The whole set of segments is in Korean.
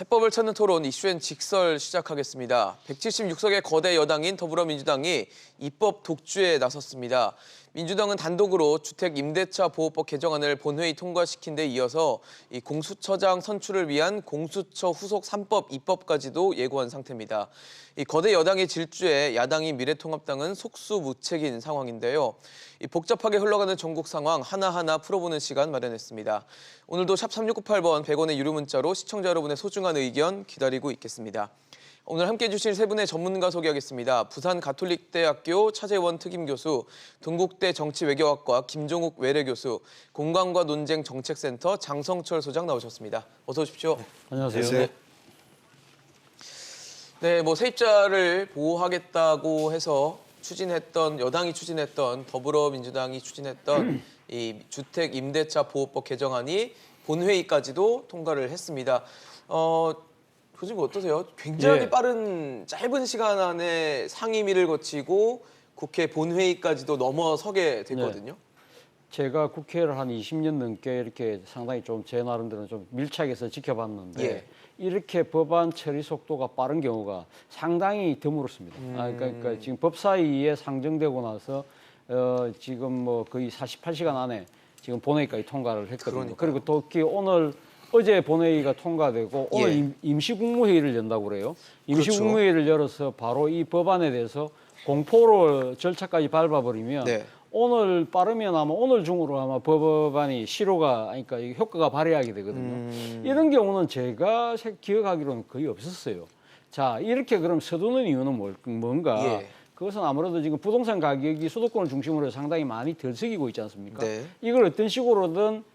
해법을 찾는 토론 이슈엔 직설 시작하겠습니다. 176석의 거대 여당인 더불어민주당이 입법 독주에 나섰습니다. 민주당은 단독으로 주택임대차 보호법 개정안을 본회의 통과시킨 데 이어서 이 공수처장 선출을 위한 공수처 후속 3법 입법까지도 예고한 상태입니다. 이 거대 여당의 질주에 야당인 미래통합당은 속수무책인 상황인데요. 이 복잡하게 흘러가는 전국 상황 하나하나 풀어보는 시간 마련했습니다. 오늘도 샵 3698번 100원의 유료 문자로 시청자 여러분의 소중한 의견 기다리고 있겠습니다. 오늘 함께해 주실 세 분의 전문가 소개하겠습니다. 부산 가톨릭대학교 차재원 특임교수, 동국대 정치외교학과 김종욱 외래교수, 공감과 논쟁 정책센터 장성철 소장 나오셨습니다. 어서 오십시오. 네, 안녕하세요. 네, 세입자를 보호하겠다고 해서 여당이 추진했던 더불어민주당이 추진했던 이 주택 임대차 보호법 개정안이 본회의까지도 통과를 했습니다. 교수님 어떠세요? 굉장히 빠른 짧은 시간 안에 상임위를 거치고 국회 본회의까지도 넘어서게 됐거든요. 제가 국회를 한 20년 넘게 이렇게 상당히 좀 제 나름대로 좀 밀착해서 지켜봤는데 이렇게 법안 처리 속도가 빠른 경우가 상당히 드물었습니다. 그러니까 지금 법사위에 상정되고 나서 지금 거의 48시간 안에 지금 본회의까지 통과를 했거든요. 그리고 또 특히 어제 본회의가 통과되고 오늘 임시국무회의를 연다고 그래요. 임시국무회의를 열어서 바로 이 법안에 대해서 공포로 절차까지 밟아버리면 오늘 빠르면 아마 오늘 중으로 아마 법안이 그러니까 효과가 발휘하게 되거든요. 이런 경우는 제가 기억하기로는 거의 없었어요. 자, 이렇게 그럼 서두는 이유는 뭔가? 그것은 아무래도 지금 부동산 가격이 수도권을 중심으로 해서 상당히 많이 들썩이고 있지 않습니까? 이걸 어떤 식으로든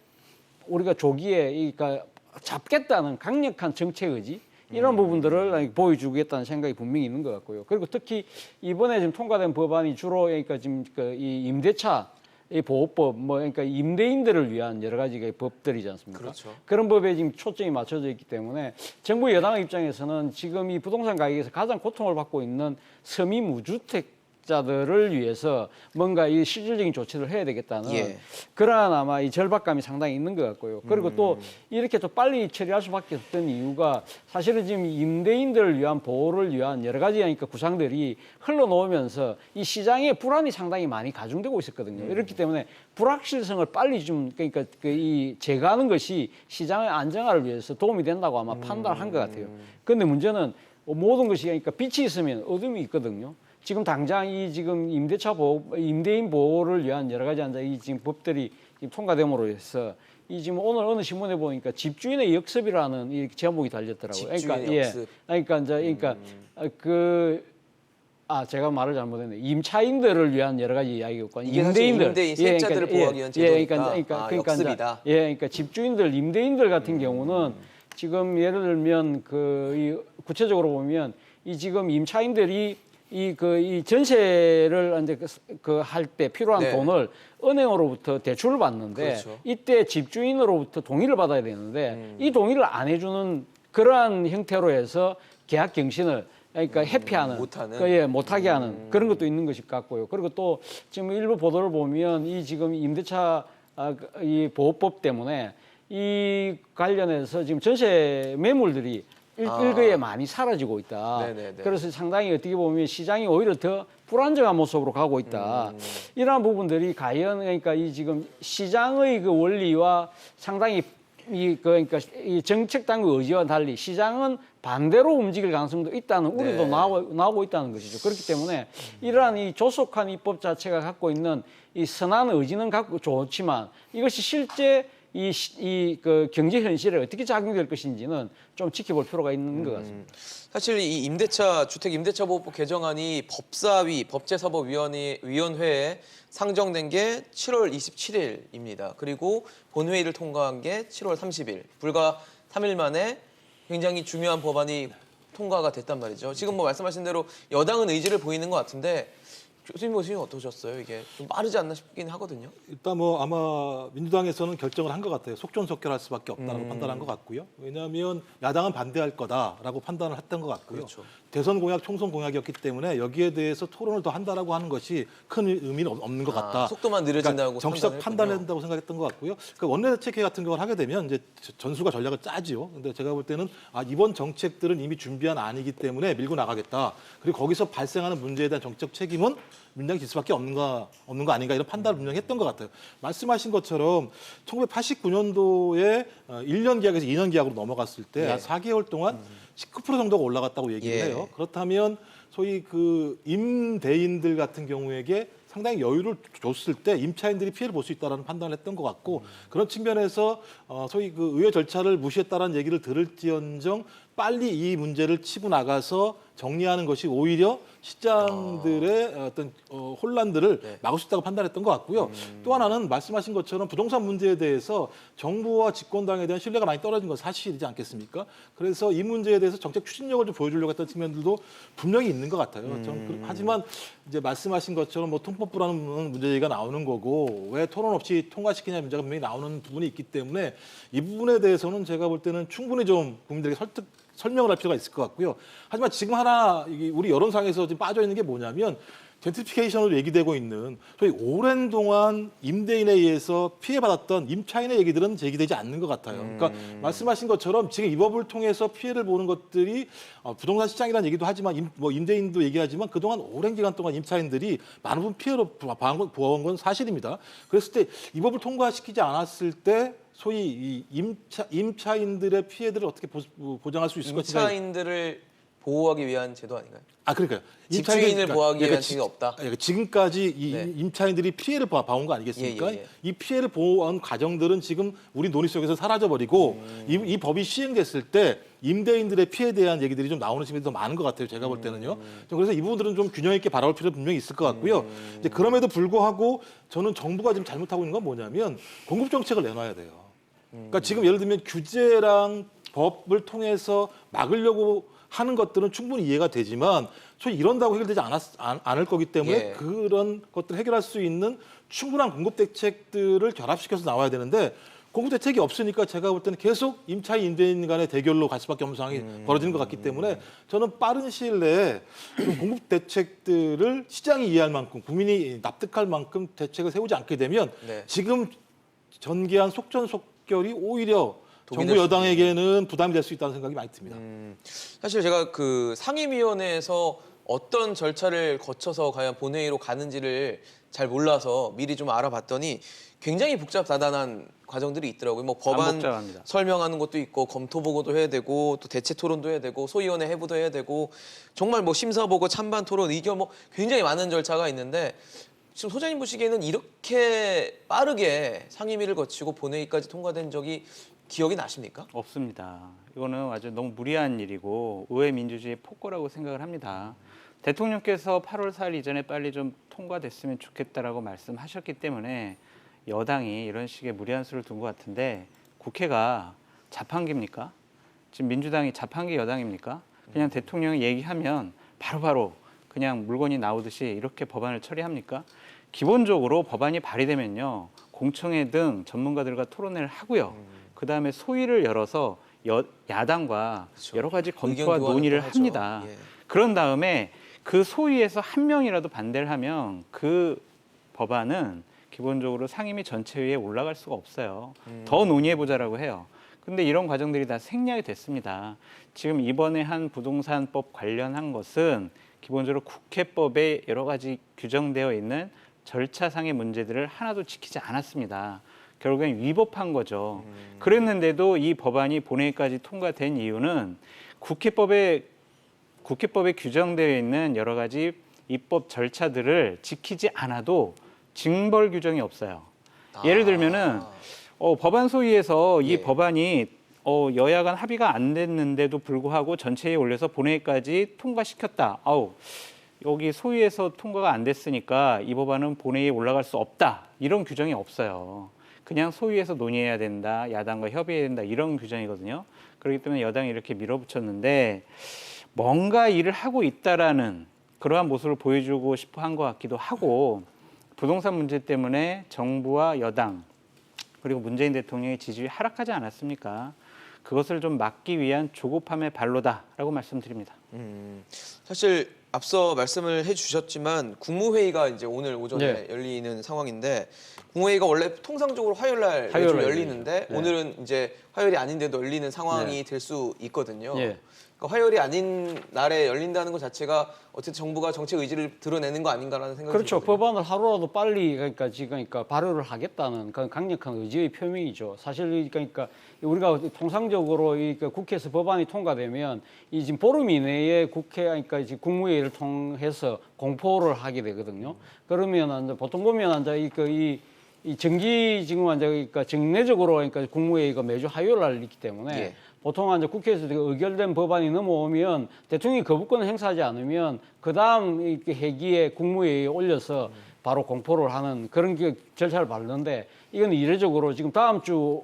우리가 조기에 그러니까 잡겠다는 강력한 정책 의지 이런 부분들을 보여주겠다는 생각이 분명히 있는 것 같고요. 그리고 특히 이번에 지금 통과된 법안이 주로 그러니까 지금 이 임대차 이 보호법 그러니까 임대인들을 위한 여러 가지 법들이지 않습니까? 그런 법에 지금 초점이 맞춰져 있기 때문에 정부 여당 입장에서는 지금 이 부동산 가격에서 가장 고통을 받고 있는 서민 무주택자들을 위해서 뭔가 이 실질적인 조치를 해야 되겠다는 그러한 아마 이 절박감이 상당히 있는 것 같고요. 그리고 또 이렇게 또 빨리 처리할 수밖에 없던 이유가 사실은 지금 임대인들을 위한 보호를 위한 여러 가지 구상들이 흘러놓으면서 이 시장의 불안이 상당히 많이 가중되고 있었거든요. 이렇기 때문에 불확실성을 빨리 그러니까 이 제거하는 것이 시장의 안정화를 위해서 도움이 된다고 아마 판단한 것 같아요. 그런데 문제는 모든 것이 그러니까 빛이 있으면 어둠이 있거든요. 지금 당장 지금 임대인 보호를 위한 여러 가지 이 지금 법들이 지금 통과됨으로 해서 지금 오늘 어느 신문에 보니까 집주인의 역습이라는 이 제목이 달렸더라고요. 제가 말을 잘못했네. 임차인들을 위한 여러 가지 이야기였고 임대인 세입자들을 보호하기 위한 제도니까 역습이다. 그러니까 집주인들, 임대인들 같은 경우는 지금 예를 들면 구체적으로 보면 지금 임차인들이 이 전세를 이제 할 때 필요한 돈을 은행으로부터 대출을 받는데 이때 집주인으로부터 동의를 받아야 되는데 이 동의를 안 해주는 그러한 형태로 해서 계약 경신을 회피하는 못하게 하는 그런 것도 있는 것이 같고요. 그리고 또 지금 일부 보도를 보면 지금 임대차 이 보호법 때문에 이 관련해서 지금 전세 매물들이 일거에 많이 사라지고 있다. 그래서 상당히 어떻게 보면 시장이 오히려 더 불안정한 모습으로 가고 있다. 이러한 부분들이 과연 지금 시장의 원리와 상당히 그러니까 이 정책 당국 의지와 달리 시장은 반대로 움직일 가능성도 있다는 우려도 나오고 있다는 것이죠. 그렇기 때문에 이러한 이 조속한 입법 자체가 갖고 있는 이 선한 의지는 갖고 좋지만 이것이 실제 그 경제 현실에 어떻게 작용될 것인지는 좀 지켜볼 필요가 있는 것 같습니다. 사실 이 주택 임대차 보호법 개정안이 법사위, 법제사법위원회에 상정된 게 7월 27일입니다. 그리고 본회의를 통과한 게 7월 30일. 불과 3일 만에 굉장히 중요한 법안이 통과가 됐단 말이죠. 지금 말씀하신 대로 여당은 의지를 보이는 것 같은데 교수님 어떠셨어요? 이게 좀 빠르지 않나 싶긴 하거든요. 일단 아마 민주당에서는 결정을 한 것 같아요. 속전속결할 수밖에 없다고 판단한 것 같고요. 왜냐하면 야당은 반대할 거다라고 판단을 했던 것 같고요. 대선 공약, 총선 공약이었기 때문에 여기에 대해서 토론을 더 한다라고 하는 것이 큰 의미는 없는 것 같다. 속도만 느려진다고 정치적 판단했군요. 판단한다고 생각했던 것 같고요. 그러니까 원내대책회 같은 걸 하게 되면 이제 전술과 전략을 짜지요. 근데 제가 볼 때는 이번 정책들은 이미 준비한 안이기 때문에 밀고 나가겠다. 그리고 거기서 발생하는 문제에 대한 정치적 책임은 민주당이 질 수밖에 없는 거 아닌가 이런 판단을 분명히 했던 것 같아요. 말씀하신 것처럼 1989년도에 1년 계약에서 2년 계약으로 넘어갔을 때 예. 한 4개월 동안 19% 정도가 올라갔다고 얘기를 예. 해요. 그렇다면 소위 그 임대인들 같은 경우에게 상당히 여유를 줬을 때 임차인들이 피해를 볼 수 있다라는 판단을 했던 것 같고 그런 측면에서 소위 그 의회 절차를 무시했다라는 얘기를 들을지언정 빨리 이 문제를 치고 나가서 정리하는 것이 오히려 시장들의 어떤 혼란들을 네. 막을 수 있다고 판단했던 것 같고요. 또 하나는 말씀하신 것처럼 부동산 문제에 대해서 정부와 집권당에 대한 신뢰가 많이 떨어진 건 사실이지 않겠습니까? 그래서 이 문제에 대해서 정책 추진력을 좀 보여주려고 했던 측면들도 분명히 있는 것 같아요. 하지만 이제 말씀하신 것처럼 뭐 통법부라는 문제가 나오는 거고 왜 토론 없이 통과시키냐 문제가 분명히 나오는 부분이 있기 때문에 이 부분에 대해서는 제가 볼 때는 충분히 좀 국민들에게 설명을 할 필요가 있을 것 같고요. 하지만 지금 하나 우리 여론상에서 지금 빠져 있는 게 뭐냐면 젠트리피케이션으로 얘기되고 있는 소위 오랜 동안 임대인에 의해서 피해받았던 임차인의 얘기들은 제기되지 않는 것 같아요. 그러니까 말씀하신 것처럼 지금 이 법을 통해서 피해를 보는 것들이 부동산 시장이라는 얘기도 하지만 임대인도 얘기하지만 그동안 오랜 기간 동안 임차인들이 많은 부분 피해를 보아온 건 사실입니다. 그랬을 때 이 법을 통과시키지 않았을 때 소위 이 임차인들의 피해들을 어떻게 보장할 수 있을 것인가? 임차인들을 보호하기 위한 제도 아닌가요? 그러니까요. 집주인을 보호하기 위한 제도가 없다. 지금까지 이 네. 임차인들이 피해를 봐온 거 아니겠습니까? 예. 이 피해를 보호한 과정들은 지금 우리 논의 속에서 사라져버리고 이 법이 시행됐을 때 임대인들의 피해에 대한 얘기들이 좀 나오는 측면이 더 많은 것 같아요. 제가 볼 때는요. 그래서 이 부분들은 좀 균형 있게 바라볼 필요가 분명히 있을 것 같고요. 이제 그럼에도 불구하고 저는 정부가 지금 잘못하고 있는 건 뭐냐면 공급 정책을 내놔야 돼요. 그러니까 지금 예를 들면 규제랑 법을 통해서 막으려고 하는 것들은 충분히 이해가 되지만 소위 이런다고 해결되지 않을 거기 때문에 예. 그런 것들을 해결할 수 있는 충분한 공급 대책들을 결합시켜서 나와야 되는데 공급 대책이 없으니까 제가 볼 때는 계속 임차인 임대인 간의 대결로 갈 수밖에 없는 상황이 벌어지는 것 같기 때문에 저는 빠른 시일 내에 좀 공급 대책들을 시장이 이해할 만큼 국민이 납득할 만큼 대책을 세우지 않게 되면 네. 지금 전개한 속전속결이 오히려 독이 정부 될 여당에게는 부담이 될 수 있다는 생각이 많이 듭니다. 사실 제가 그 상임위원회에서 어떤 절차를 거쳐서 과연 본회의로 가는지를 잘 몰라서 미리 좀 알아봤더니 굉장히 복잡다단한 과정들이 있더라고요. 뭐 법안 복잡합니다. 설명하는 것도 있고 검토 보고도 해야 되고 또 대체 토론도 해야 되고 소위원회 해부도 해야 되고 정말 뭐 심사 보고 찬반 토론 의견 뭐 굉장히 많은 절차가 있는데 지금 소장님 보시기에는 이렇게 빠르게 상임위를 거치고 본회의까지 통과된 적이 기억이 나십니까? 없습니다. 이거는 아주 너무 무리한 일이고 의회 민주주의의 폭거라고 생각을 합니다. 대통령께서 8월 4일 이전에 빨리 좀 통과됐으면 좋겠다라고 말씀하셨기 때문에 여당이 이런 식의 무리한 수를 둔 것 같은데 국회가 자판기입니까? 지금 민주당이 자판기 여당입니까? 그냥 대통령이 얘기하면 바로바로 그냥 물건이 나오듯이 이렇게 법안을 처리합니까? 기본적으로 법안이 발의되면요. 공청회 등 전문가들과 토론회를 하고요. 그다음에 소위를 열어서 야당과 그렇죠. 여러 가지 검토와 의견 교환을 논의를 또 하죠. 합니다. 예. 그런 다음에 그 소위에서 한 명이라도 반대를 하면 그 법안은 기본적으로 상임위 전체회의에 올라갈 수가 없어요. 더 논의해보자라고 해요. 근데 이런 과정들이 다 생략이 됐습니다. 지금 이번에 한 부동산법 관련한 것은 기본적으로 국회법에 여러 가지 규정되어 있는 절차상의 문제들을 하나도 지키지 않았습니다. 결국엔 위법한 거죠. 그랬는데도 이 법안이 본회의까지 통과된 이유는 국회법에 규정되어 있는 여러 가지 입법 절차들을 지키지 않아도 징벌 규정이 없어요. 예를 들면은 법안 소위에서 이 예. 법안이 여야 간 합의가 안 됐는데도 불구하고 전체에 올려서 본회의까지 통과시켰다. 여기 소위에서 통과가 안 됐으니까 이 법안은 본회의에 올라갈 수 없다. 이런 규정이 없어요. 그냥 소위에서 논의해야 된다. 야당과 협의해야 된다. 이런 규정이거든요. 그렇기 때문에 여당이 이렇게 밀어붙였는데 뭔가 일을 하고 있다라는 그러한 모습을 보여주고 싶어 한 것 같기도 하고 부동산 문제 때문에 정부와 여당 그리고 문재인 대통령의 지지율이 하락하지 않았습니까? 그것을 좀 막기 위한 조급함의 발로다라고 말씀드립니다. 사실 앞서 말씀을 해주셨지만 국무회의가 이제 오늘 오전에 네. 열리는 상황인데 국무회의가 원래 통상적으로 화요일 날 매주 화요일에 열리는데 네. 오늘은 이제 화요일이 아닌데도 열리는 상황이 네. 될 수 있거든요. 예. 그러니까 화요일이 아닌 날에 열린다는 것 자체가 어쨌든 정부가 정책 의지를 드러내는 거 아닌가라는 생각이 그렇죠. 들거든요. 법안을 하루라도 빨리 그러니까 발효를 하겠다는 그런 강력한 의지의 표명이죠. 사실 그러니까 우리가 통상적으로 국회에서 법안이 통과되면 이 지금 보름 이내에 그러니까 지금 국무회의를 통해서 공포를 하게 되거든요. 그러면 이제 보통 보면 이제 이 정기 지금 이제 그러니까 정례적으로 그러니까 국무회의가 매주 화요일 날 있기 때문에 예. 보통 이제 국회에서 의결된 법안이 넘어오면 대통령이 거부권을 행사하지 않으면 그 다음 회기에 국무회의에 올려서 바로 공포를 하는 그런 절차를 밟는데 이건 이례적으로 지금 다음 주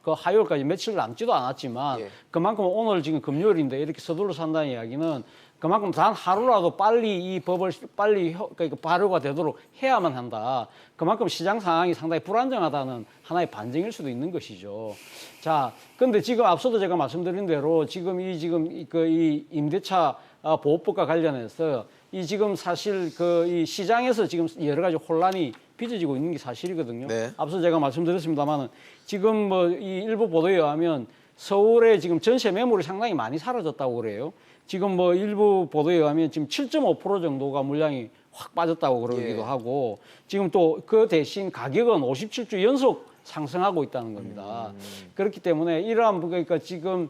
그 화요일까지 며칠 남지도 않았지만 예. 그만큼 오늘 지금 금요일인데 이렇게 서둘러서 한다는 이야기는 그만큼 단 하루라도 빨리 이 법을 빨리 그러니까 발효가 되도록 해야만 한다. 그만큼 시장 상황이 상당히 불안정하다는 하나의 반증일 수도 있는 것이죠. 자, 근데 지금 앞서도 제가 말씀드린 대로 지금 이 임대차 보호법과 관련해서 이 지금 사실 이 시장에서 지금 여러 가지 혼란이 빚어지고 있는 게 사실이거든요. 네. 앞서 제가 말씀드렸습니다만은 지금 뭐 이 일부 보도에 의하면 서울에 지금 전세 매물이 상당히 많이 사라졌다고 그래요. 지금 뭐 일부 보도에 의하면 지금 7.5% 정도가 물량이 확 빠졌다고 그러기도 예. 하고 지금 또 그 대신 가격은 57주 연속 상승하고 있다는 겁니다. 그렇기 때문에 이러한 그러니까 지금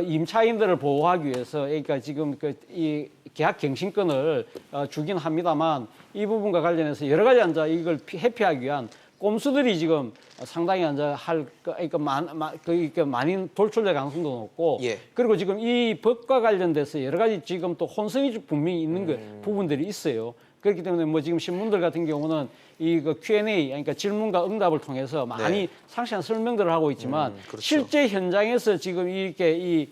임차인들을 보호하기 위해서 그러니까 지금 이 계약 갱신권을 주긴 합니다만 이 부분과 관련해서 여러 가지 이걸 회피하기 위한 꼼수들이 지금 상당히 그러니까 많이 돌출될 가능성도 높고 예. 그리고 지금 이 법과 관련돼서 여러 가지 지금 또 혼선이 분명히 있는 부분들이 있어요. 그렇기 때문에 뭐 지금 신문들 같은 경우는 Q&A, 그러니까 질문과 응답을 통해서 많이 상세한 설명들을 하고 있지만 그렇죠. 실제 현장에서 지금 이렇게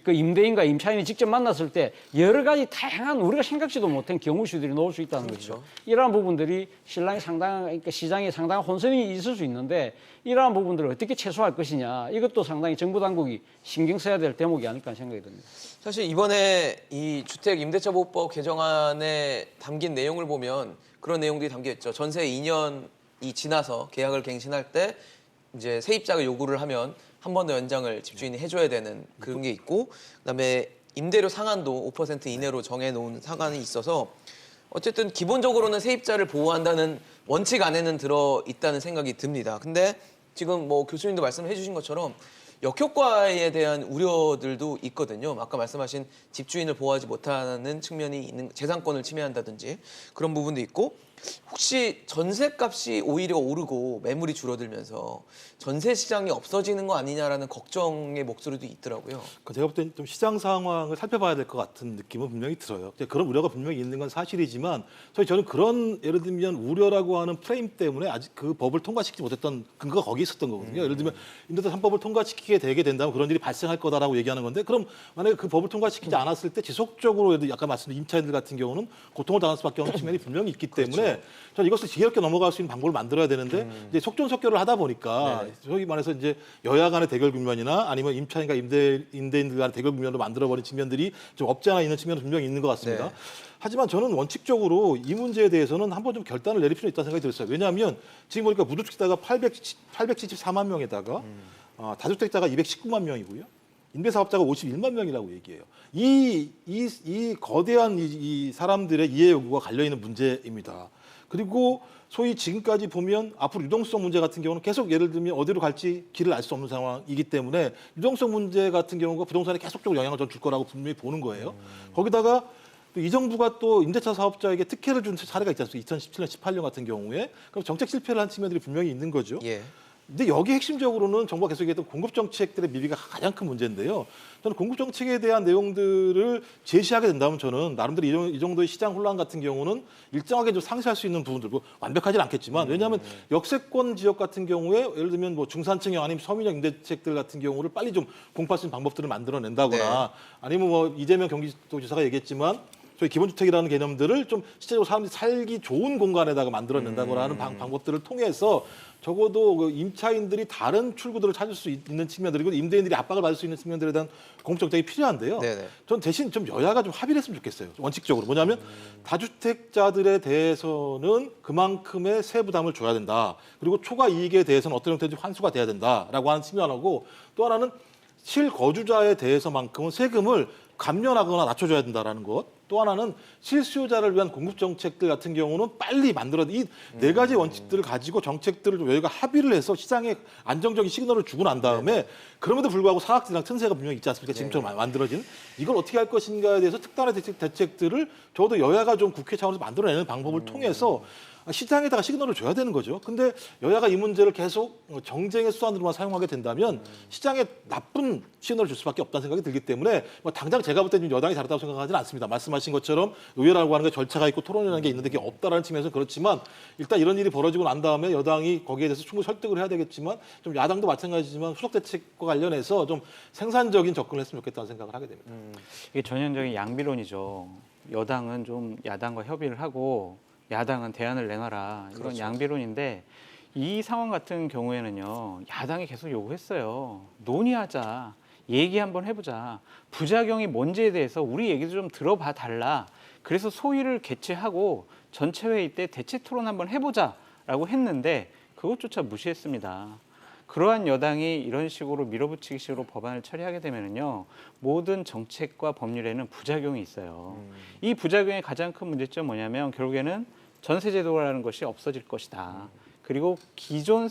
그 임대인과 임차인이 직접 만났을 때 여러 가지 다양한 우리가 생각지도 못한 경우수들이 나올 수 있다는 거죠. 이러한 부분들이 그러니까 시장에 상당한 혼선이 있을 수 있는데 이러한 부분들을 어떻게 최소화할 것이냐 이것도 상당히 정부 당국이 신경 써야 될 대목이 아닐까 하는 생각이 듭니다. 사실 이번에 이 주택 임대차 보호법 개정안에 담긴 내용을 보면 그런 내용들이 담겨 있죠. 전세 2년이 지나서 계약을 갱신할 때 이제 세입자가 요구를 하면 한 번 더 연장을 집주인이 해줘야 되는 그런 게 있고 그다음에 임대료 상한도 5% 이내로 정해놓은 상한이 있어서 어쨌든 기본적으로는 세입자를 보호한다는 원칙 안에는 들어 있다는 생각이 듭니다. 근데 지금 뭐 교수님도 말씀해 주신 것처럼 역효과에 대한 우려들도 있거든요. 아까 말씀하신 집주인을 보호하지 못하는 측면이 있는 재산권을 침해한다든지 그런 부분도 있고 혹시 전세값이 오히려 오르고 매물이 줄어들면서 전세 시장이 없어지는 거 아니냐라는 걱정의 목소리도 있더라고요. 제가 볼 땐 좀 시장 상황을 살펴봐야 될 것 같은 느낌은 분명히 들어요. 그런 우려가 분명히 있는 건 사실이지만 저는 그런 예를 들면 우려라고 하는 프레임 때문에 아직 그 법을 통과시키지 못했던 근거가 거기 있었던 거거든요. 예를 들면 임대차 3법을 통과시키게 되게 된다면 그런 일이 발생할 거다라고 얘기하는 건데 그럼 만약에 그 법을 통과시키지 않았을 때 지속적으로 아까 말씀드린 임차인들 같은 경우는 고통을 당할 수밖에 없는 측면이 분명히 있기 때문에 저는 이것을 지혜롭게 넘어갈 수 있는 방법을 만들어야 되는데 이제 속전속결을 하다 보니까 소위 말해서 이제 여야 간의 대결 국면이나 아니면 임차인과 임대인들 간의 대결 국면으로 만들어버린 측면들이 좀 없지 않아 있는 측면은 분명히 있는 것 같습니다. 네. 하지만 저는 원칙적으로 이 문제에 대해서는 한번 좀 결단을 내릴 필요가 있다는 생각이 들었어요. 왜냐하면 지금 보니까 무주택자가 874만 명에다가 다주택자가 219만 명이고요. 임대사업자가 51만 명이라고 얘기해요. 이 거대한 이 사람들의 이해 요구가 갈려 있는 문제입니다. 그리고 소위 지금까지 보면 앞으로 유동성 문제 같은 경우는 계속 예를 들면 어디로 갈지 길을 알 수 없는 상황이기 때문에 유동성 문제 같은 경우가 부동산에 계속적으로 영향을 줄 거라고 분명히 보는 거예요. 거기다가 또 이 정부가 또 임대차 사업자에게 특혜를 준 사례가 있지 않습니까? 2017년, 18년 같은 경우에 그럼 정책 실패를 한 측면들이 분명히 있는 거죠. 예. 근데 여기 핵심적으로는 정부가 계속 얘기했던 공급 정책들의 미비가 가장 큰 문제인데요. 저는 공급 정책에 대한 내용들을 제시하게 된다면 저는 나름대로 이 정도의 시장 혼란 같은 경우는 일정하게 좀 상쇄할 수 있는 부분들, 완벽하지는 않겠지만 왜냐하면 역세권 지역 같은 경우에 예를 들면 뭐 중산층형 아니면 서민형 임대책들 같은 경우를 빨리 좀 공급할 수 있는 방법들을 만들어낸다거나 아니면 뭐 이재명 경기도지사가 얘기했지만 소위 기본주택이라는 개념들을 좀 실제로 사람들이 살기 좋은 공간에다가 만들어낸다거나 하는 방법들을 통해서 적어도 그 임차인들이 다른 출구들을 찾을 수 있는 측면들, 그리고 임대인들이 압박을 받을 수 있는 측면들에 대한 공급정책이 필요한데요. 네네. 전 대신 좀 여야가 좀 합의를 했으면 좋겠어요. 원칙적으로. 뭐냐면 다주택자들에 대해서는 그만큼의 세부담을 줘야 된다. 그리고 초과 이익에 대해서는 어떤 형태든지 환수가 돼야 된다라고 하는 측면하고, 또 하나는 실거주자에 대해서만큼은 세금을 감면하거나 낮춰줘야 된다라는 것. 또 하나는 실수요자를 위한 공급 정책들 같은 경우는 빨리 만들어 이 네 가지 원칙들을 가지고 정책들을 좀 여기가 합의를 해서 시장에 안정적인 시그널을 주고 난 다음에 그럼에도 불구하고 사각지대랑 틈새가 분명히 있지 않습니까? 지금처럼 만들어진 이걸 어떻게 할 것인가에 대해서 특단의 대책들을 적어도 여야가 좀 국회 차원에서 만들어내는 방법을 통해서 시장에다가 시그널을 줘야 되는 거죠. 근데 여야가 이 문제를 계속 정쟁의 수단으로만 사용하게 된다면 시장에 나쁜 시그널을 줄 수밖에 없다는 생각이 들기 때문에 뭐 당장 제가 볼 때는 여당이 잘했다고 생각하지는 않습니다. 말씀하신 것처럼 의회라고 하는 게 절차가 있고 토론이라는 게 있는데 그게 없다라는 측면에서 그렇지만 일단 이런 일이 벌어지고 난 다음에 여당이 거기에 대해서 충분히 설득을 해야 되겠지만 좀 야당도 마찬가지지만 후속 대책과 관련해서 좀 생산적인 접근을 했으면 좋겠다는 생각을 하게 됩니다. 이게 전형적인 양비론이죠. 여당은 좀 야당과 협의를 하고 야당은 대안을 내놔라. 이건 그렇죠. 양비론인데 이 상황 같은 경우에는요. 야당이 계속 요구했어요. 논의하자. 얘기 한번 해보자. 부작용이 뭔지에 대해서 우리 얘기도 좀 들어봐 달라. 그래서 소위를 개최하고 전체 회의 때 대체 토론 한번 해보자라고 했는데 그것조차 무시했습니다. 그러한 여당이 이런 식으로 밀어붙이기식으로 법안을 처리하게 되면요, 모든 정책과 법률에는 부작용이 있어요. 이 부작용의 가장 큰 문제점 뭐냐면 결국에는 전세제도라는 것이 없어질 것이다. 그리고 기존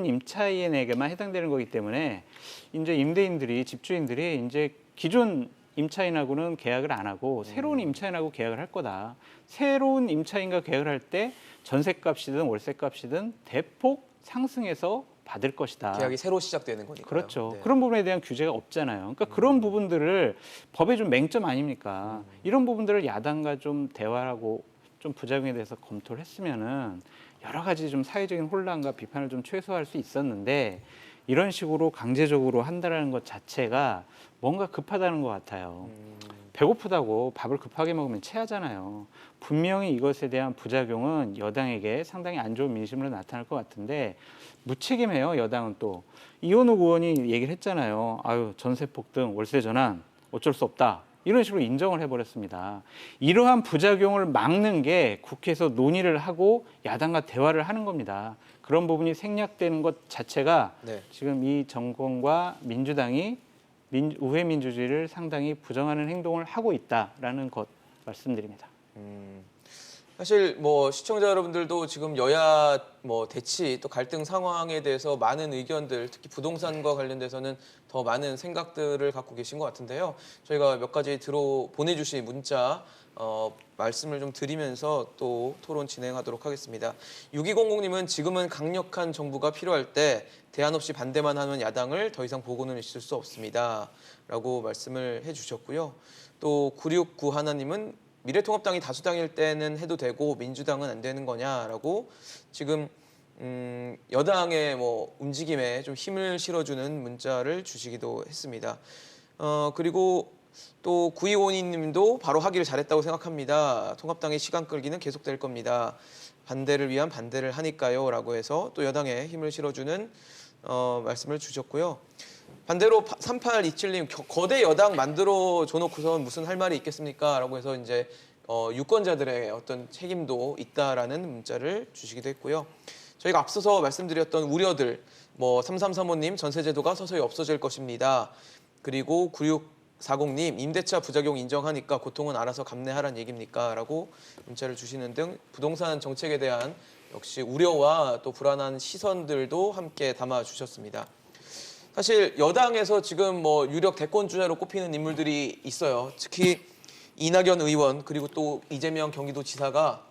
임차인에게만 해당되는 거기 때문에 이제 임대인들이 집주인들이 이제 기존 임차인하고는 계약을 안 하고 새로운 임차인하고 계약을 할 거다. 새로운 임차인과 계약을 할 때 전세값이든 월세값이든 대폭 상승해서 받을 것이다. 계약이 새로 시작되는 거니까요. 그렇죠. 네. 그런 부분에 대한 규제가 없잖아요. 그러니까 그런 부분들을 법의 좀 맹점 아닙니까? 이런 부분들을 야당과 좀 대화하고 좀 부작용에 대해서 검토를 했으면은 여러 가지 좀 사회적인 혼란과 비판을 좀 최소화할 수 있었는데 이런 식으로 강제적으로 한다라는 것 자체가 뭔가 급하다는 것 같아요. 배고프다고 밥을 급하게 먹으면 체하잖아요. 분명히 이것에 대한 부작용은 여당에게 상당히 안 좋은 민심으로 나타날 것 같은데 무책임해요. 여당은 또. 이현욱 의원이 얘기를 했잖아요. 아유, 전세 폭등, 월세 전환 어쩔 수 없다. 이런 식으로 인정을 해버렸습니다. 이러한 부작용을 막는 게 국회에서 논의를 하고 야당과 대화를 하는 겁니다. 그런 부분이 생략되는 것 자체가 네. 지금 이 정권과 민주당이 우회 민주주의를 상당히 부정하는 행동을 하고 있다라는 것 말씀드립니다. 사실 뭐 시청자 여러분들도 지금 여야 뭐 대치 또 갈등 상황에 대해서 많은 의견들, 특히 부동산과 관련돼서는 더 많은 생각들을 갖고 계신 것 같은데요. 저희가 몇 가지 보내주신 문자 말씀을 좀 드리면서 또 토론 진행하도록 하겠습니다. 6200님은 지금은 강력한 정부가 필요할 때 대안 없이 반대만 하는 야당을 더 이상 보고는 있을 수 없습니다. 라고 말씀을 해주셨고요. 또 9691님은 미래통합당이 다수당일 때는 해도 되고 민주당은 안 되는 거냐라고 지금 여당의 뭐 움직임에 좀 힘을 실어주는 문자를 주시기도 했습니다. 그리고 또 9252님도 바로 하기를 잘했다고 생각합니다. 통합당의 시간 끌기는 계속될 겁니다. 반대를 위한 반대를 하니까요 라고 해서 또 여당에 힘을 실어주는 말씀을 주셨고요. 반대로 3827님 거대 여당 만들어 줘놓고선 무슨 할 말이 있겠습니까? 라고 해서 이제 유권자들의 어떤 책임도 있다라는 문자를 주시기도 했고요. 저희가 앞서서 말씀드렸던 우려들, 뭐 3335님 전세제도가 서서히 없어질 것입니다. 그리고 9640님 임대차 부작용 인정하니까 고통은 알아서 감내하란 얘기입니까? 라고 문자를 주시는 등 부동산 정책에 대한 역시 우려와 또 불안한 시선들도 함께 담아주셨습니다. 사실 여당에서 지금 뭐 유력 대권 주자로 꼽히는 인물들이 있어요. 특히 이낙연 의원 그리고 또 이재명 경기도지사가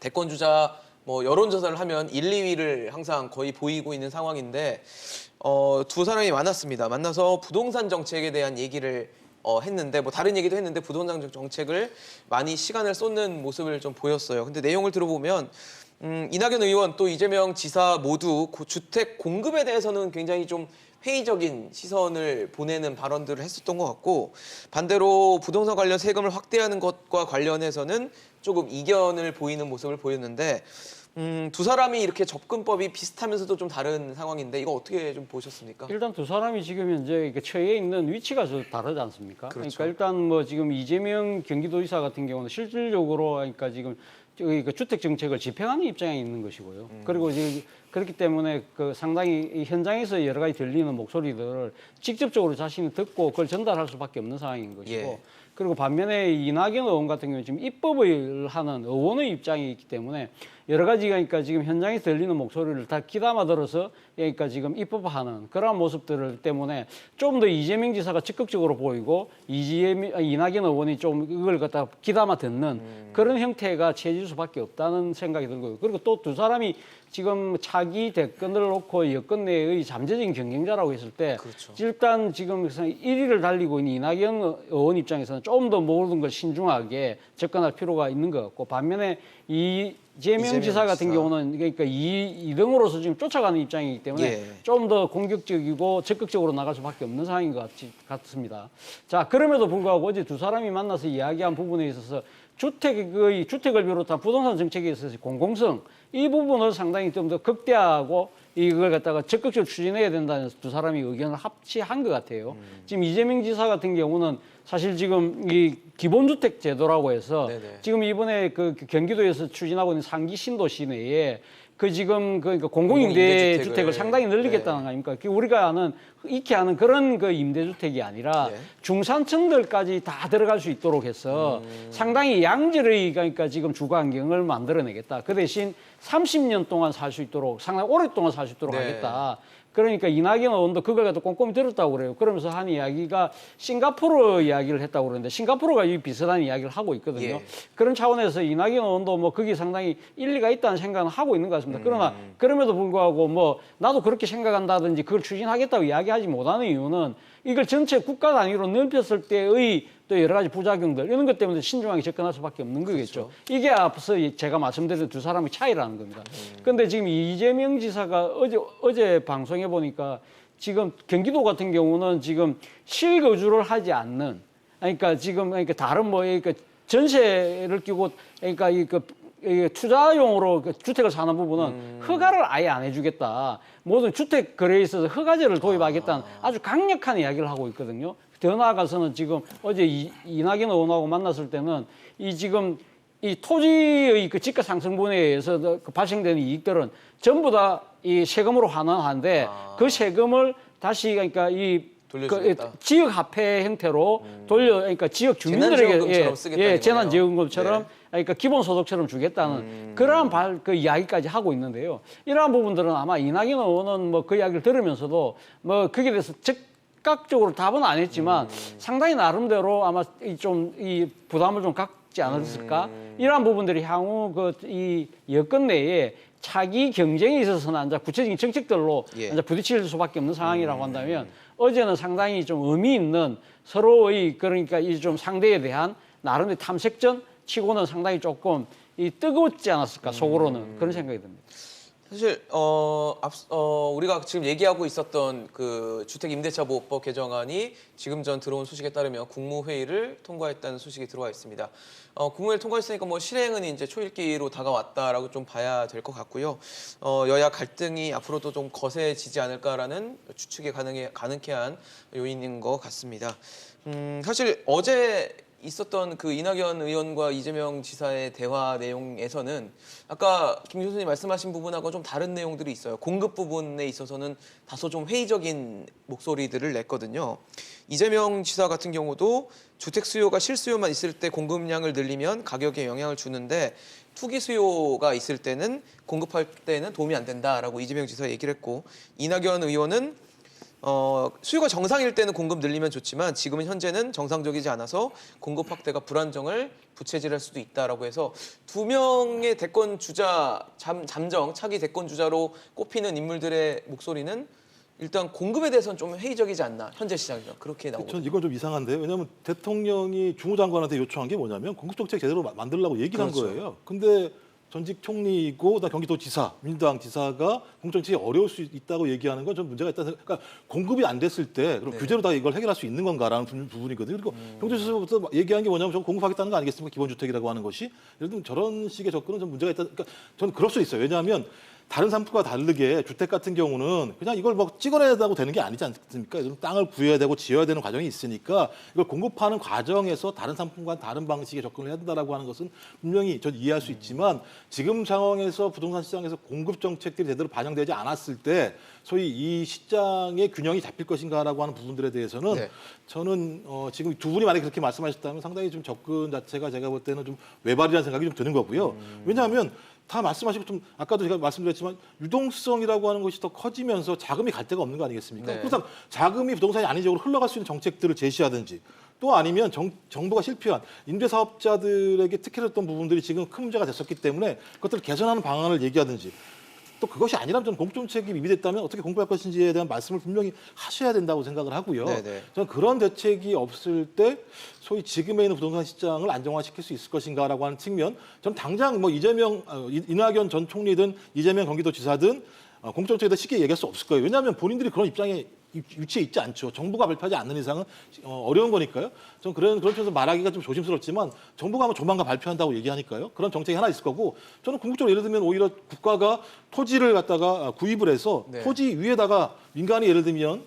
대권 주자 뭐 여론조사를 하면 1, 2위를 항상 거의 보이고 있는 상황인데 두 사람이 만났습니다. 만나서 부동산 정책에 대한 얘기를 했는데 뭐 다른 얘기도 했는데 부동산 정책을 많이 시간을 쏟는 모습을 좀 보였어요. 근데 내용을 들어보면 이낙연 의원 또 이재명 지사 모두 주택 공급에 대해서는 굉장히 좀 회의적인 시선을 보내는 발언들을 했었던 것 같고 반대로 부동산 관련 세금을 확대하는 것과 관련해서는 조금 이견을 보이는 모습을 보였는데 두 사람이 이렇게 접근법이 비슷하면서도 좀 다른 상황인데 이거 어떻게 좀 보셨습니까? 일단 두 사람이 지금 현재 처해 있는 위치가 좀 다르지 않습니까? 그렇죠. 그러니까 일단 뭐 지금 이재명 경기도지사 같은 경우는 실질적으로 그러니까 지금 그 주택 정책을 집행하는 입장에 있는 것이고요. 그리고 지금 그렇기 때문에 그 상당히 이 현장에서 여러 가지 들리는 목소리들을 직접적으로 자신이 듣고 그걸 전달할 수밖에 없는 상황인 것이고. 예. 그리고 반면에 이낙연 의원 같은 경우는 지금 입법을 하는 의원의 입장이 있기 때문에 여러 가지가 그러니까 지금 현장에서 들리는 목소리를 다 귀담아 들어서 그러니까 지금 입법하는 그러한 모습들 때문에 좀 더 이재명 지사가 적극적으로 보이고 이낙연 의원이 좀 이걸 갖다 귀담아 듣는 그런 형태가 채질 수밖에 없다는 생각이 들고요. 그리고 또 두 사람이 지금 차기 대권을 놓고 여권 내의 잠재적인 경쟁자라고 했을 때 그렇죠. 일단 지금 1위를 달리고 있는 이낙연 의원 입장에서는 좀 더 모든 걸 신중하게 접근할 필요가 있는 것 같고 반면에 이재명 지사 같은 경우는 그러니까 2등으로서 지금 쫓아가는 입장이기 때문에 예. 좀 더 공격적이고 적극적으로 나갈 수밖에 없는 상황인 것 같습니다. 자, 그럼에도 불구하고 어제 두 사람이 만나서 이야기한 부분에 있어서 주택을 비롯한 부동산 정책에 있어서 공공성 이 부분을 상당히 좀 더 극대화하고 이걸 갖다가 적극적으로 추진해야 된다는 두 사람이 의견을 합치한 것 같아요. 지금 이재명 지사 같은 경우는 사실 지금 이 기본주택 제도라고 해서 네네. 지금 이번에 그 경기도에서 추진하고 있는 상기 신도시 내에 그 지금 그러니까 공공임대 주택을 상당히 늘리겠다는 거 아닙니까? 우리가 익히 아는 그런 그 임대주택이 아니라 네. 중산층들까지 다 들어갈 수 있도록 해서 상당히 양질의 그러니까 지금 주거 환경을 만들어내겠다. 그 대신 30년 동안 살 수 있도록 상당히 오랫동안 살 수 있도록 네. 하겠다. 그러니까 이낙연 의원도 그걸 갖다 꼼꼼히 들었다고 그래요. 그러면서 한 이야기가 싱가포르 이야기를 했다고 그러는데 싱가포르가 이 비슷한 이야기를 하고 있거든요. 예. 그런 차원에서 이낙연 의원도 뭐 그게 상당히 일리가 있다는 생각은 하고 있는 것 같습니다. 그러나 그럼에도 불구하고 뭐 나도 그렇게 생각한다든지 그걸 추진하겠다고 이야기하지 못하는 이유는 이걸 전체 국가 단위로 넓혔을 때의 또 여러 가지 부작용들 이런 것 때문에 신중하게 접근할 수밖에 없는 거겠죠. 이게 앞서 제가 말씀드린 두 사람의 차이라는 겁니다. 그런데 지금 이재명 지사가 어제 방송에 보니까 지금 경기도 같은 경우는 지금 실거주를 하지 않는 그러니까 지금 그러니까 다른 뭐 그러니까 전세를 끼고 그러니까 이 투자용으로 주택을 사는 부분은 허가를 아예 안 해주겠다. 모든 주택 거래에 있어서 허가제를 도입하겠다는 아주 강력한 이야기를 하고 있거든요. 더 나아가서는 지금 어제 이낙연 의원하고 만났을 때는 지금 이 토지의 그 지가 상승분에 의해서 그 발생되는 이익들은 전부 다 이 세금으로 환원하는데 그 세금을 다시 그러니까 돌려주겠다. 지역 화폐 형태로 그러니까 지역 주민들에게 재난지원금처럼 쓰겠다는 재난지원금처럼 거네요. 그러니까 기본소득처럼 주겠다는 그러한 그 이야기까지 하고 있는데요. 이러한 부분들은 아마 이낙연 의원은 뭐 그 이야기를 들으면서도 뭐 거기에 대해서 즉각적으로 답은 안 했지만 상당히 나름대로 아마 좀 이 부담을 좀 갖지 않았을까? 이러한 부분들이 향후 이 여건 내에 차기 경쟁에 있어서는 이제 구체적인 정책들로 예. 이제 부딪힐 수밖에 없는 상황이라고 한다면 어제는 상당히 좀 의미 있는 서로의 그러니까 이 좀 상대에 대한 나름의 탐색전 치고는 상당히 조금 뜨겁지 않았을까 속으로는 그런 생각이 듭니다. 사실 우리가 지금 얘기하고 있었던 그 주택임대차보호법 개정안이 지금 전 들어온 소식에 따르면 국무회의를 통과했다는 소식이 들어와 있습니다. 국무회의를 통과했으니까 뭐 실행은 이제 초읽기로 다가왔다라고 좀 봐야 될 것 같고요. 여야 갈등이 앞으로도 좀 거세지지 않을까라는 추측이 가능케 한 요인인 것 같습니다. 사실 어제 있었던 그 이낙연 의원과 이재명 지사의 대화 내용에서는 아까 김 교수님 말씀하신 부분하고 좀 다른 내용들이 있어요. 공급 부분에 있어서는 다소 좀 회의적인 목소리들을 냈거든요. 이재명 지사 같은 경우도 주택 수요가 실수요만 있을 때 공급량을 늘리면 가격에 영향을 주는데 투기 수요가 있을 때는 공급할 때는 도움이 안 된다라고 이재명 지사 얘기를 했고 이낙연 의원은 수요가 정상일 때는 공급 늘리면 좋지만 지금은 현재는 정상적이지 않아서 공급 확대가 불안정을 부채질할 수도 있다라고 해서 두 명의 대권 주자 잠정 차기 대권 주자로 꼽히는 인물들의 목소리는 일단 공급에 대해서는 좀 회의적이지 않나 현재 시장에서 그렇게 나오고. 전 이건 좀 이상한데요. 왜냐하면 대통령이 주무장관한테 요청한 게 뭐냐면 공급정책 제대로 만들려고 얘기를 한 그렇죠. 거예요. 근데 전직 총리이고 경기도지사, 민주당 지사가 공정책이 어려울 수 있다고 얘기하는 건 좀 문제가 있다. 그러니까 공급이 안 됐을 때 그럼 규제로 다 이걸 해결할 수 있는 건가라는 부분이거든요. 그리고 경제수석부터 얘기한 게 뭐냐면 전 공급하겠다는 거 아니겠습니까? 기본주택이라고 하는 것이. 예를 들면 저런 식의 접근은 좀 문제가 있다. 그러니까 저는 그럴 수 있어요. 왜냐하면 다른 상품과 다르게 주택 같은 경우는 그냥 이걸 뭐 찍어내다고 되는 게 아니지 않습니까? 땅을 구해야 되고 지어야 되는 과정이 있으니까 이걸 공급하는 과정에서 다른 상품과 다른 방식의 접근을 해야 된다라고 하는 것은 분명히 전 이해할 수 있지만 지금 상황에서 부동산 시장에서 공급 정책들이 제대로 반영되지 않았을 때 소위 이 시장의 균형이 잡힐 것인가라고 하는 부분들에 대해서는 네. 저는 지금 두 분이 만약에 그렇게 말씀하셨다면 상당히 좀 접근 자체가 제가 볼 때는 좀 외발이라는 생각이 좀 드는 거고요. 왜냐하면 다 말씀하시고 좀 아까도 제가 말씀드렸지만 유동성이라고 하는 것이 더 커지면서 자금이 갈 데가 없는 거 아니겠습니까? 네. 그래서 자금이 부동산이 아닌 쪽으로 흘러갈 수 있는 정책들을 제시하든지 또 아니면 정부가 실패한 임대사업자들에게 특혜했던 부분들이 지금 큰 문제가 됐었기 때문에 그것들을 개선하는 방안을 얘기하든지 또 그것이 아니라면 저는 공정책이 미비됐다면 어떻게 공부할 것인지에 대한 말씀을 분명히 하셔야 된다고 생각을 하고요. 네네. 저는 그런 대책이 없을 때 소위 지금에 있는 부동산 시장을 안정화시킬 수 있을 것인가라고 하는 측면, 저는 당장 뭐 이낙연 전 총리든 이재명 경기도지사든 공정책에 대해 쉽게 얘기할 수 없을 거예요. 왜냐하면 본인들이 그런 입장에 위치에 있지 않죠. 정부가 발표하지 않는 이상은 어려운 거니까요. 저는 그런 점에서 말하기가 좀 조심스럽지만 정부가 아마 조만간 발표한다고 얘기하니까요. 그런 정책이 하나 있을 거고 저는 궁극적으로 예를 들면 오히려 국가가 토지를 갖다가 구입을 해서 네. 토지 위에다가 민간이 예를 들면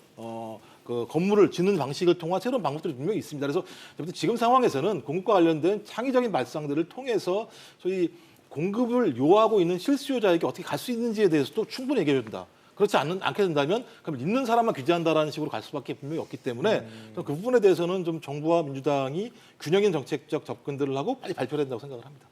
그 건물을 짓는 방식을 통한 새로운 방법들이 분명히 있습니다. 그래서 지금 상황에서는 공급과 관련된 창의적인 발상들을 통해서 소위 공급을 요하고 있는 실수요자에게 어떻게 갈 수 있는지에 대해서도 충분히 얘기해 준다. 그렇지 않게 된다면 그럼 있는 사람만 규제한다라는 식으로 갈 수밖에 분명히 없기 때문에 그 부분에 대해서는 좀 정부와 민주당이 균형 있는 정책적 접근들을 하고 빨리 발표해야 된다고 생각을 합니다.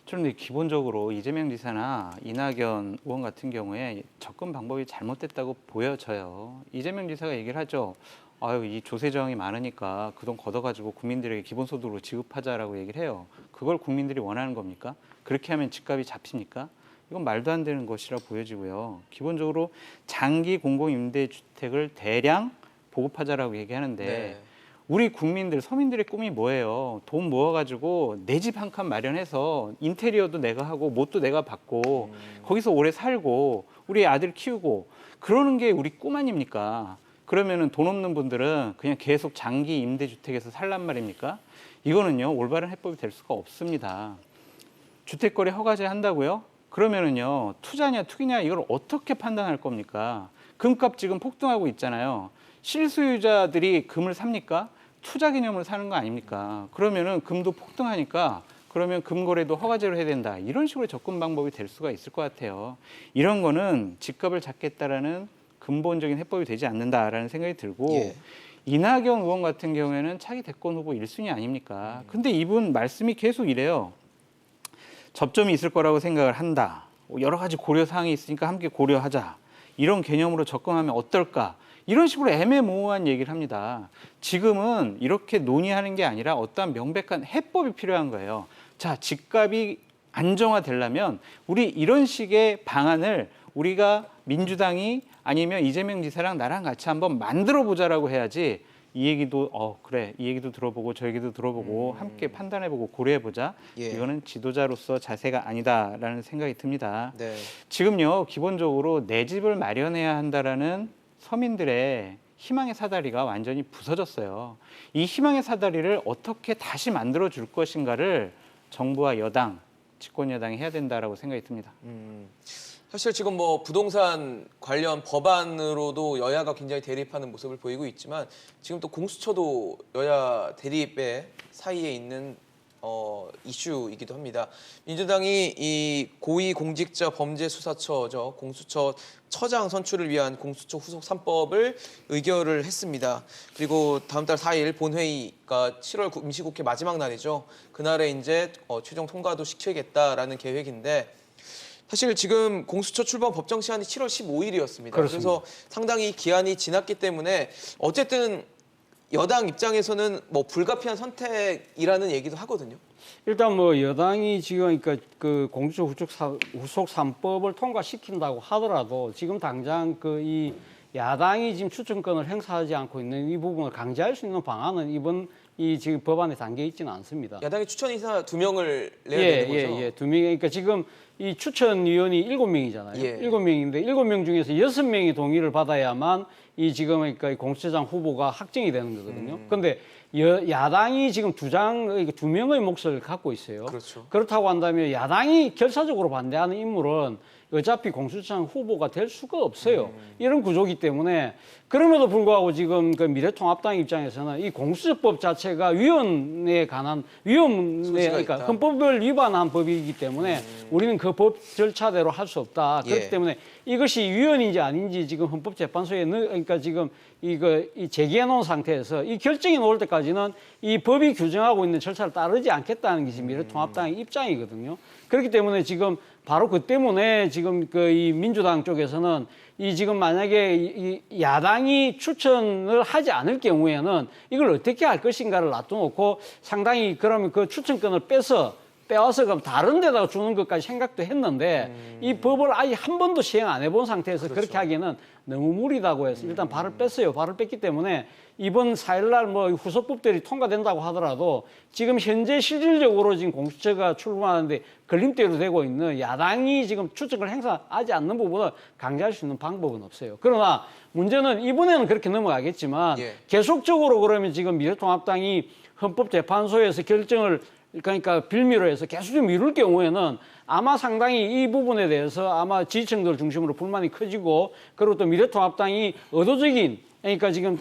그런데 기본적으로 이재명 지사나 이낙연 의원 같은 경우에 접근 방법이 잘못됐다고 보여져요. 이재명 지사가 얘기를 하죠. 아유, 이 조세 저항이 많으니까 그 돈 걷어가지고 국민들에게 기본소득으로 지급하자라고 얘기를 해요. 그걸 국민들이 원하는 겁니까? 그렇게 하면 집값이 잡힙니까? 이건 말도 안 되는 것이라 보여지고요. 기본적으로 장기 공공임대주택을 대량 보급하자라고 얘기하는데 네. 우리 국민들, 서민들의 꿈이 뭐예요? 돈 모아가지고 내 집 한 칸 마련해서 인테리어도 내가 하고 못도 내가 받고 거기서 오래 살고 우리 아들 키우고 그러는 게 우리 꿈 아닙니까? 그러면은 돈 없는 분들은 그냥 계속 장기 임대주택에서 살란 말입니까? 이거는요, 올바른 해법이 될 수가 없습니다. 주택거래 허가제 한다고요? 그러면은요, 투자냐 투기냐 이걸 어떻게 판단할 겁니까? 금값 지금 폭등하고 있잖아요. 실수요자들이 금을 삽니까? 투자 개념으로 사는 거 아닙니까? 그러면은 금도 폭등하니까 그러면 금거래도 허가제로 해야 된다. 이런 식으로 접근 방법이 될 수가 있을 것 같아요. 이런 거는 집값을 잡겠다라는 근본적인 해법이 되지 않는다라는 생각이 들고 예. 이낙연 의원 같은 경우에는 차기 대권 후보 1순위 아닙니까? 근데 이분 말씀이 계속 이래요. 접점이 있을 거라고 생각을 한다. 여러 가지 고려 사항이 있으니까 함께 고려하자. 이런 개념으로 접근하면 어떨까? 이런 식으로 애매모호한 얘기를 합니다. 지금은 이렇게 논의하는 게 아니라 어떠한 명백한 해법이 필요한 거예요. 자, 집값이 안정화되려면 우리 이런 식의 방안을 우리가 민주당이 아니면 이재명 지사랑 나랑 같이 한번 만들어 보자라고 해야지 이 얘기도 그래 이 얘기도 들어보고 저 얘기도 들어보고 함께 판단해보고 고려해보자. 예. 이거는 지도자로서 자세가 아니다라는 생각이 듭니다. 네. 지금요 기본적으로 내 집을 마련해야 한다라는 서민들의 희망의 사다리가 완전히 부서졌어요. 이 희망의 사다리를 어떻게 다시 만들어 줄 것인가를 정부와 여당, 집권 여당이 해야 된다라고 생각이 듭니다. 사실 지금 뭐 부동산 관련 법안으로도 여야가 굉장히 대립하는 모습을 보이고 있지만 지금 또 공수처도 여야 대립의 사이에 있는 이슈이기도 합니다. 민주당이 이 고위공직자범죄수사처죠. 공수처 처장 선출을 위한 공수처 후속 3법을 의결을 했습니다. 그리고 다음 달 4일 본회의가 7월 임시국회 마지막 날이죠. 그날에 이제 최종 통과도 시키겠다라는 계획인데 사실 지금 공수처 출범 법정 시한이 7월 15일이었습니다. 그래서 상당히 기한이 지났기 때문에 어쨌든 여당 입장에서는 뭐 불가피한 선택이라는 얘기도 하거든요. 일단 뭐 여당이 지금 그러니까 그 공수처 후속 3법을 통과시킨다고 하더라도 지금 당장 그 이 야당이 지금 추천권을 행사하지 않고 있는 이 부분을 강제할 수 있는 방안은 이번 이 지금 법안에 담겨 있지는 않습니다. 야당이 추천 인사 2명을 내야 되는 거죠? 예. 2명이 그러니까 지금 이 추천위원이 7명이잖아요. 예. 7명인데 7명 중에서 6명이 동의를 받아야만 이 지금 그러니까 이 공수처장 후보가 확정이 되는 거거든요. 그런데 야당이 지금 2명의 몫을 갖고 있어요. 그렇죠. 그렇다고 한다면 야당이 결사적으로 반대하는 인물은 어차피 공수처장 후보가 될 수가 없어요. 이런 구조기 때문에 그럼에도 불구하고 지금 그 미래통합당 입장에서는 이 공수처법 자체가 위헌에 관한 그러니까 있다. 헌법을 위반한 법이기 때문에 우리는 그 법 절차대로 할 수 없다. 그렇기 예. 때문에 이것이 위헌인지 아닌지 지금 헌법재판소에 그러니까 지금 이 제기해 놓은 상태에서 이 결정이 나올 때까지는 이 법이 규정하고 있는 절차를 따르지 않겠다는 것이 미래통합당의 입장이거든요. 그렇기 때문에 지금 바로 그 때문에 지금 이 민주당 쪽에서는 이 지금 만약에 이 야당이 추천을 하지 않을 경우에는 이걸 어떻게 할 것인가를 놔둬놓고 상당히 그러면 그 추천권을 빼와서 그럼 다른 데다가 주는 것까지 생각도 했는데 이 법을 아예 한 번도 시행 안 해본 상태에서 그렇게 하기에는 너무 무리다고 해서 일단 발을 뺐어요. 발을 뺐기 때문에 이번 4일날 뭐 후속법들이 통과된다고 하더라도 지금 현재 실질적으로 지금 공수처가 출범하는데 걸림대로 되고 있는 야당이 지금 추천을 행사하지 않는 부분을 강제할 수 있는 방법은 없어요. 그러나 문제는 이번에는 그렇게 넘어가겠지만 예. 계속적으로 그러면 지금 미래통합당이 헌법재판소에서 결정을 그러니까 빌미로 해서 계속 미룰 경우에는 아마 상당히 이 부분에 대해서 아마 지지층들 중심으로 불만이 커지고 그리고 또 미래통합당이 의도적인 그러니까 지금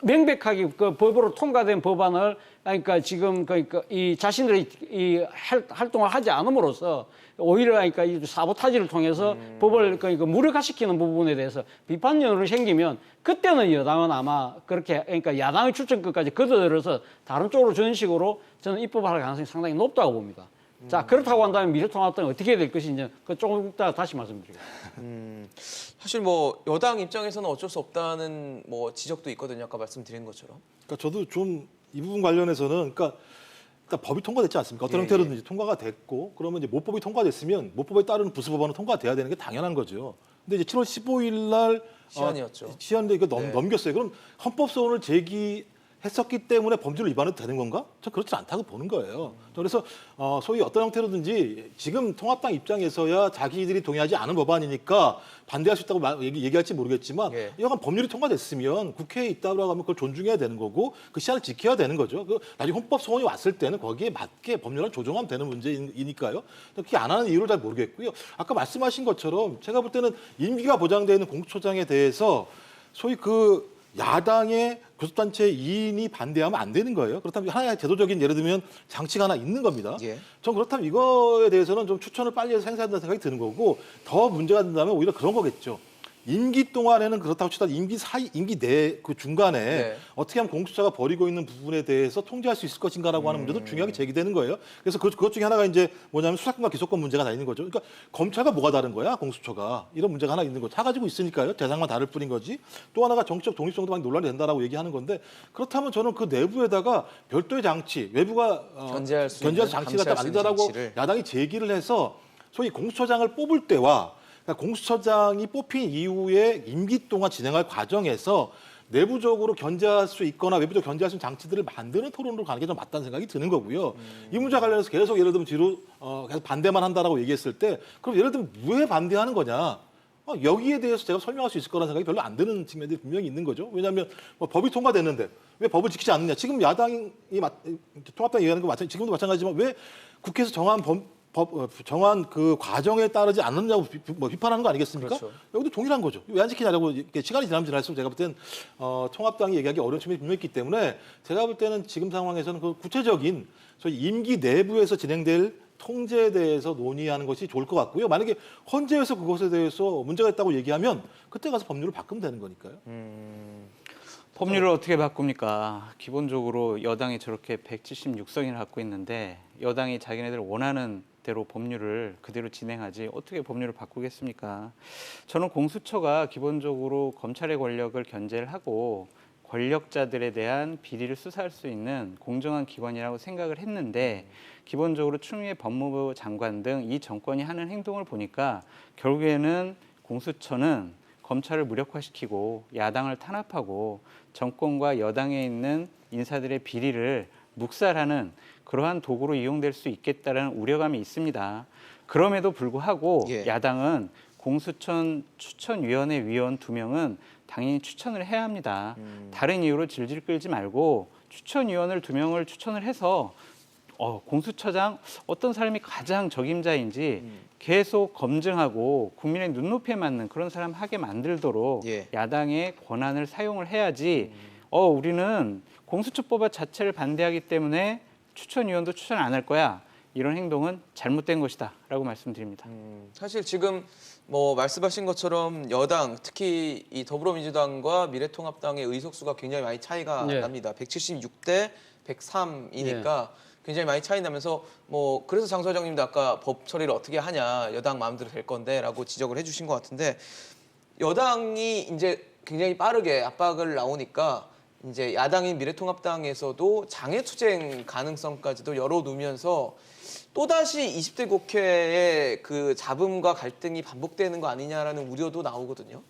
명백하게 그 법으로 통과된 법안을 그러니까 지금 그러니까 이 자신들의 이 활동을 하지 않음으로써 오히려 그러니까 이 사보타지를 통해서 법을 그러니까 무력화시키는 부분에 대해서 비판 여론이 생기면 그때는 여당은 아마 그렇게 그러니까 야당의 추천권까지 걷어들여서 다른 쪽으로 주는 식으로 저는 입법할 가능성이 상당히 높다고 봅니다. 자 그렇다고 한다면 미래통합당이 어떻게 될 것인지 그 조금 이따 다시 말씀드리겠습니다. 사실 뭐 여당 입장에서는 어쩔 수 없다는 뭐 지적도 있거든요. 아까 말씀드린 것처럼. 그러니까 저도 좀 이 부분 관련해서는 그러니까 법이 통과됐지 않습니까? 어떤 예, 형태로든지 통과가 됐고 그러면 이제 모법이 통과됐으면 모법에 따르는 부수법안은 통과돼야 되는 게 당연한 거죠. 근데 이제 7월 15일 날 시한이었죠. 시한인데 이거 네. 넘겼어요. 그럼 헌법 소원을 제기했었기 때문에 범죄를 위반해도 되는 건가? 저 그렇지 않다고 보는 거예요. 그래서 소위 어떤 형태로든지 지금 통합당 입장에서야 자기들이 동의하지 않은 법안이니까 반대할 수 있다고 얘기할지 모르겠지만 예. 여간 법률이 통과됐으면 국회에 있다고 하면 그걸 존중해야 되는 거고 그 시한을 지켜야 되는 거죠. 그 나중에 헌법 소원이 왔을 때는 거기에 맞게 법률을 조정하면 되는 문제이니까요. 그렇게 안 하는 이유를 잘 모르겠고요. 아까 말씀하신 것처럼 제가 볼 때는 임기가 보장되어 있는 공수처장에 대해서 소위 그 야당의 교섭단체 2인이 반대하면 안 되는 거예요. 그렇다면 하나의 제도적인 예를 들면 장치가 하나 있는 겁니다. 예. 전 그렇다면 이거에 대해서는 좀 추천을 빨리 해서 행사해야 된다는 생각이 드는 거고 더 문제가 된다면 오히려 그런 거겠죠. 임기 동안에는 그렇다고 치더라도 임기 내 그 중간에 네. 어떻게 하면 공수처가 벌이고 있는 부분에 대해서 통제할 수 있을 것인가라고 하는 문제도 중요하게 제기되는 거예요. 그래서 그것 중에 하나가 이제 뭐냐면 수사권과 기소권 문제가 다 있는 거죠. 그러니까 검찰과 뭐가 다른 거야, 공수처가. 이런 문제가 하나 있는 거죠. 다 가지고 있으니까요. 대상만 다를 뿐인 거지. 또 하나가 정치적 독립성도 막 논란이 된다라고 얘기하는 건데 그렇다면 저는 그 내부에다가 별도의 장치, 외부가 견제할 수 있는, 장치가 딱 감시할 수 있는 만들자라고 장치를. 야당이 제기를 해서 소위 공수처장을 뽑을 때와 그러니까 공수처장이 뽑힌 이후에 임기 동안 진행할 과정에서 내부적으로 견제할 수 있거나 외부적으로 견제할 수 있는 장치들을 만드는 토론으로 가는 게 좀 맞다는 생각이 드는 거고요. 이 문제 관련해서 계속 예를 들면 뒤로 계속 반대만 한다라고 얘기했을 때 그럼 예를 들면 왜 반대하는 거냐? 여기에 대해서 제가 설명할 수 있을 거라는 생각이 별로 안 드는 측면들이 분명히 있는 거죠. 왜냐하면 법이 통과됐는데 왜 법을 지키지 않느냐? 지금 야당이 통합당이 얘기하는 거 지금도 마찬가지지만 왜 국회에서 정한 그 과정에 따르지 않느냐고 비판하는 거 아니겠습니까? 그렇죠. 여기도 동일한 거죠. 왜 안 지키냐고 시간이 지나면 지날수록 제가 볼 때는 통합당이 얘기하기 어려운 측면이 분명히 있기 때문에 제가 볼 때는 지금 상황에서는 그 구체적인 소위 임기 내부에서 진행될 통제에 대해서 논의하는 것이 좋을 것 같고요. 만약에 헌재에서 그것에 대해서 문제가 있다고 얘기하면 그때 가서 법률을 바꾸면 되는 거니까요. 법률을 어떻게 바꿉니까? 기본적으로 여당이 저렇게 176석을 갖고 있는데 여당이 자기네들 원하는 대로 법률을 그대로 진행하지 어떻게 법률을 바꾸겠습니까? 저는 공수처가 기본적으로 검찰의 권력을 견제를 하고 권력자들에 대한 비리를 수사할 수 있는 공정한 기관이라고 생각을 했는데 기본적으로 추미애 법무부 장관 등 이 정권이 하는 행동을 보니까 결국에는 공수처는 검찰을 무력화시키고 야당을 탄압하고 정권과 여당에 있는 인사들의 비리를 묵살하는 그러한 도구로 이용될 수 있겠다라는 우려감이 있습니다. 그럼에도 불구하고 예. 야당은 공수처 추천위원회 위원 2명은 당연히 추천을 해야 합니다. 다른 이유로 질질 끌지 말고 추천위원을 2명을 추천을 해서 공수처장 어떤 사람이 가장 적임자인지 계속 검증하고 국민의 눈높이에 맞는 그런 사람 하게 만들도록 예. 야당의 권한을 사용을 해야지 우리는 공수처법 자체를 반대하기 때문에 추천위원도 추천 안 할 거야. 이런 행동은 잘못된 것이다라고 말씀드립니다. 사실 지금 뭐 말씀하신 것처럼 여당 특히 이 더불어민주당과 미래통합당의 의석수가 굉장히 많이 차이가 예. 납니다. 176대 103이니까 굉장히 많이 차이 나면서 뭐 그래서 장 소장님도 아까 법 처리를 어떻게 하냐 여당 마음대로 될 건데라고 지적을 해주신 것 같은데 여당이 이제 굉장히 빠르게 압박을 나오니까 이제 야당인 미래통합당에서도 장외투쟁 가능성까지도 열어두면서 또다시 20대 국회의 그 잡음과 갈등이 반복되는 거 아니냐라는 우려도 나오거든요.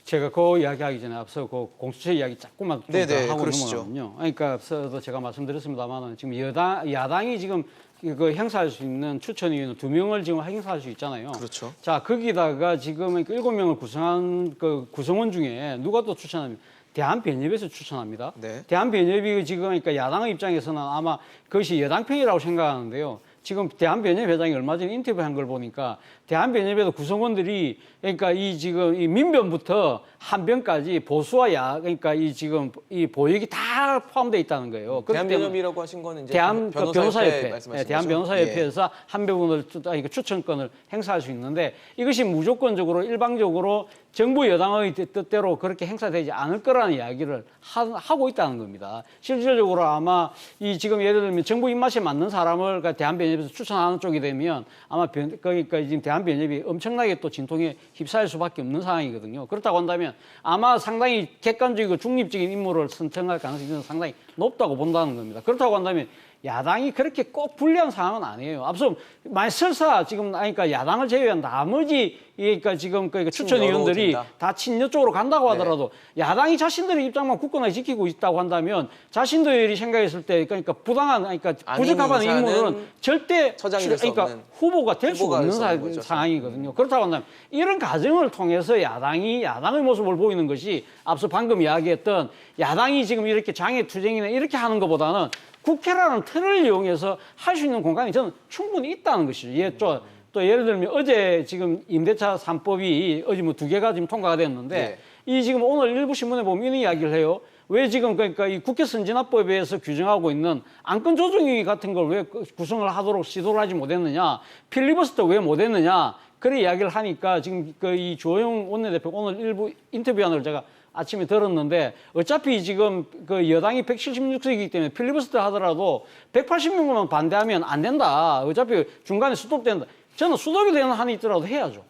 제가 그 이야기하기 전에 앞서 그 공수처 이야기 조금만 좀 더 네네, 하고 그러시죠. 넘어가면요. 그러니까 앞서도 제가 말씀드렸습니다만은 지금 야당이 지금 그 행사할 수 있는 추천위원 2명을 지금 행사할 수 있잖아요. 그렇죠. 자 거기다가 지금 7명을 구성한 그 구성원 중에 누가 또 추천합니까? 대한변협에서 추천합니다. 네. 대한변협이 지금 그러니까 야당의 입장에서는 아마 그것이 여당 편이라고 생각하는데요. 지금 대한변협 회장이 얼마 전에 인터뷰한 걸 보니까 대한변협에도 구성원들이 그러니까 이 지금 이 민변부터 한변까지 보수와 그러니까 이 지금 이 보역이 다 포함되어 있다는 거예요. 대한변협이라고 하신 거는 이제 변호사협회, 말씀하신 거죠? 대한변호사협회에서 한 부분을 추천권을 행사할 수 있는데 이것이 무조건적으로 일방적으로 정부 여당의 뜻대로 그렇게 행사되지 않을 거라는 이야기를 하고 있다는 겁니다. 실질적으로 아마 이 지금 예를 들면 정부 입맛에 맞는 사람을 대한변협에서 추천하는 쪽이 되면 아마 그러니까 지금 대한변협이 엄청나게 또 진통에 휩싸일 수밖에 없는 상황이거든요. 그렇다고 한다면 아마 상당히 객관적이고 중립적인 인물을 선택할 가능성이 상당히 높다고 본다는 겁니다. 그렇다고 한다면 야당이 그렇게 꼭 불리한 상황은 아니에요. 앞서 만약 설사 지금 그러니까 야당을 제외한 나머지 그러니까 지금 그러니까 추천위원들이 다 친여 쪽으로 간다고 하더라도 야당이 자신들의 입장만 굳건하게 지키고 있다고 한다면 자신들이 생각했을 때 그러니까 부당한 그러니까 부적합한 인물은 절대 그러니까 후보가 될 수가 없는 상황이거든요. 그렇다고 한다면 이런 과정을 통해서 야당의 모습을 보이는 것이 앞서 방금 이야기했던 야당이 지금 이렇게 장애투쟁이나 이렇게 하는 것보다는 국회라는 틀을 이용해서 할 수 있는 공간이 저는 충분히 있다는 것이죠. 또 예를 들면 어제 지금 임대차 3법이 어제 뭐 2개가 지금 통과가 됐는데 이 지금 오늘 일부 신문에 보면 이런 이야기를 해요. 왜 지금 그러니까 이 국회 선진화법에서 규정하고 있는 안건 조정위 같은 걸 왜 구성을 하도록 시도를 하지 못했느냐, 필리버스터 왜 못했느냐 그런 이야기를 하니까 지금 그 이 주호영 원내대표 오늘 일부 인터뷰하는 걸 제가 아침에 들었는데 어차피 지금 그 여당이 176석이기 때문에 필리버스터 하더라도 180명만 반대하면 안 된다. 어차피 중간에 스톱된다. 저는 스톱이 되는 한이 있더라도 해야죠.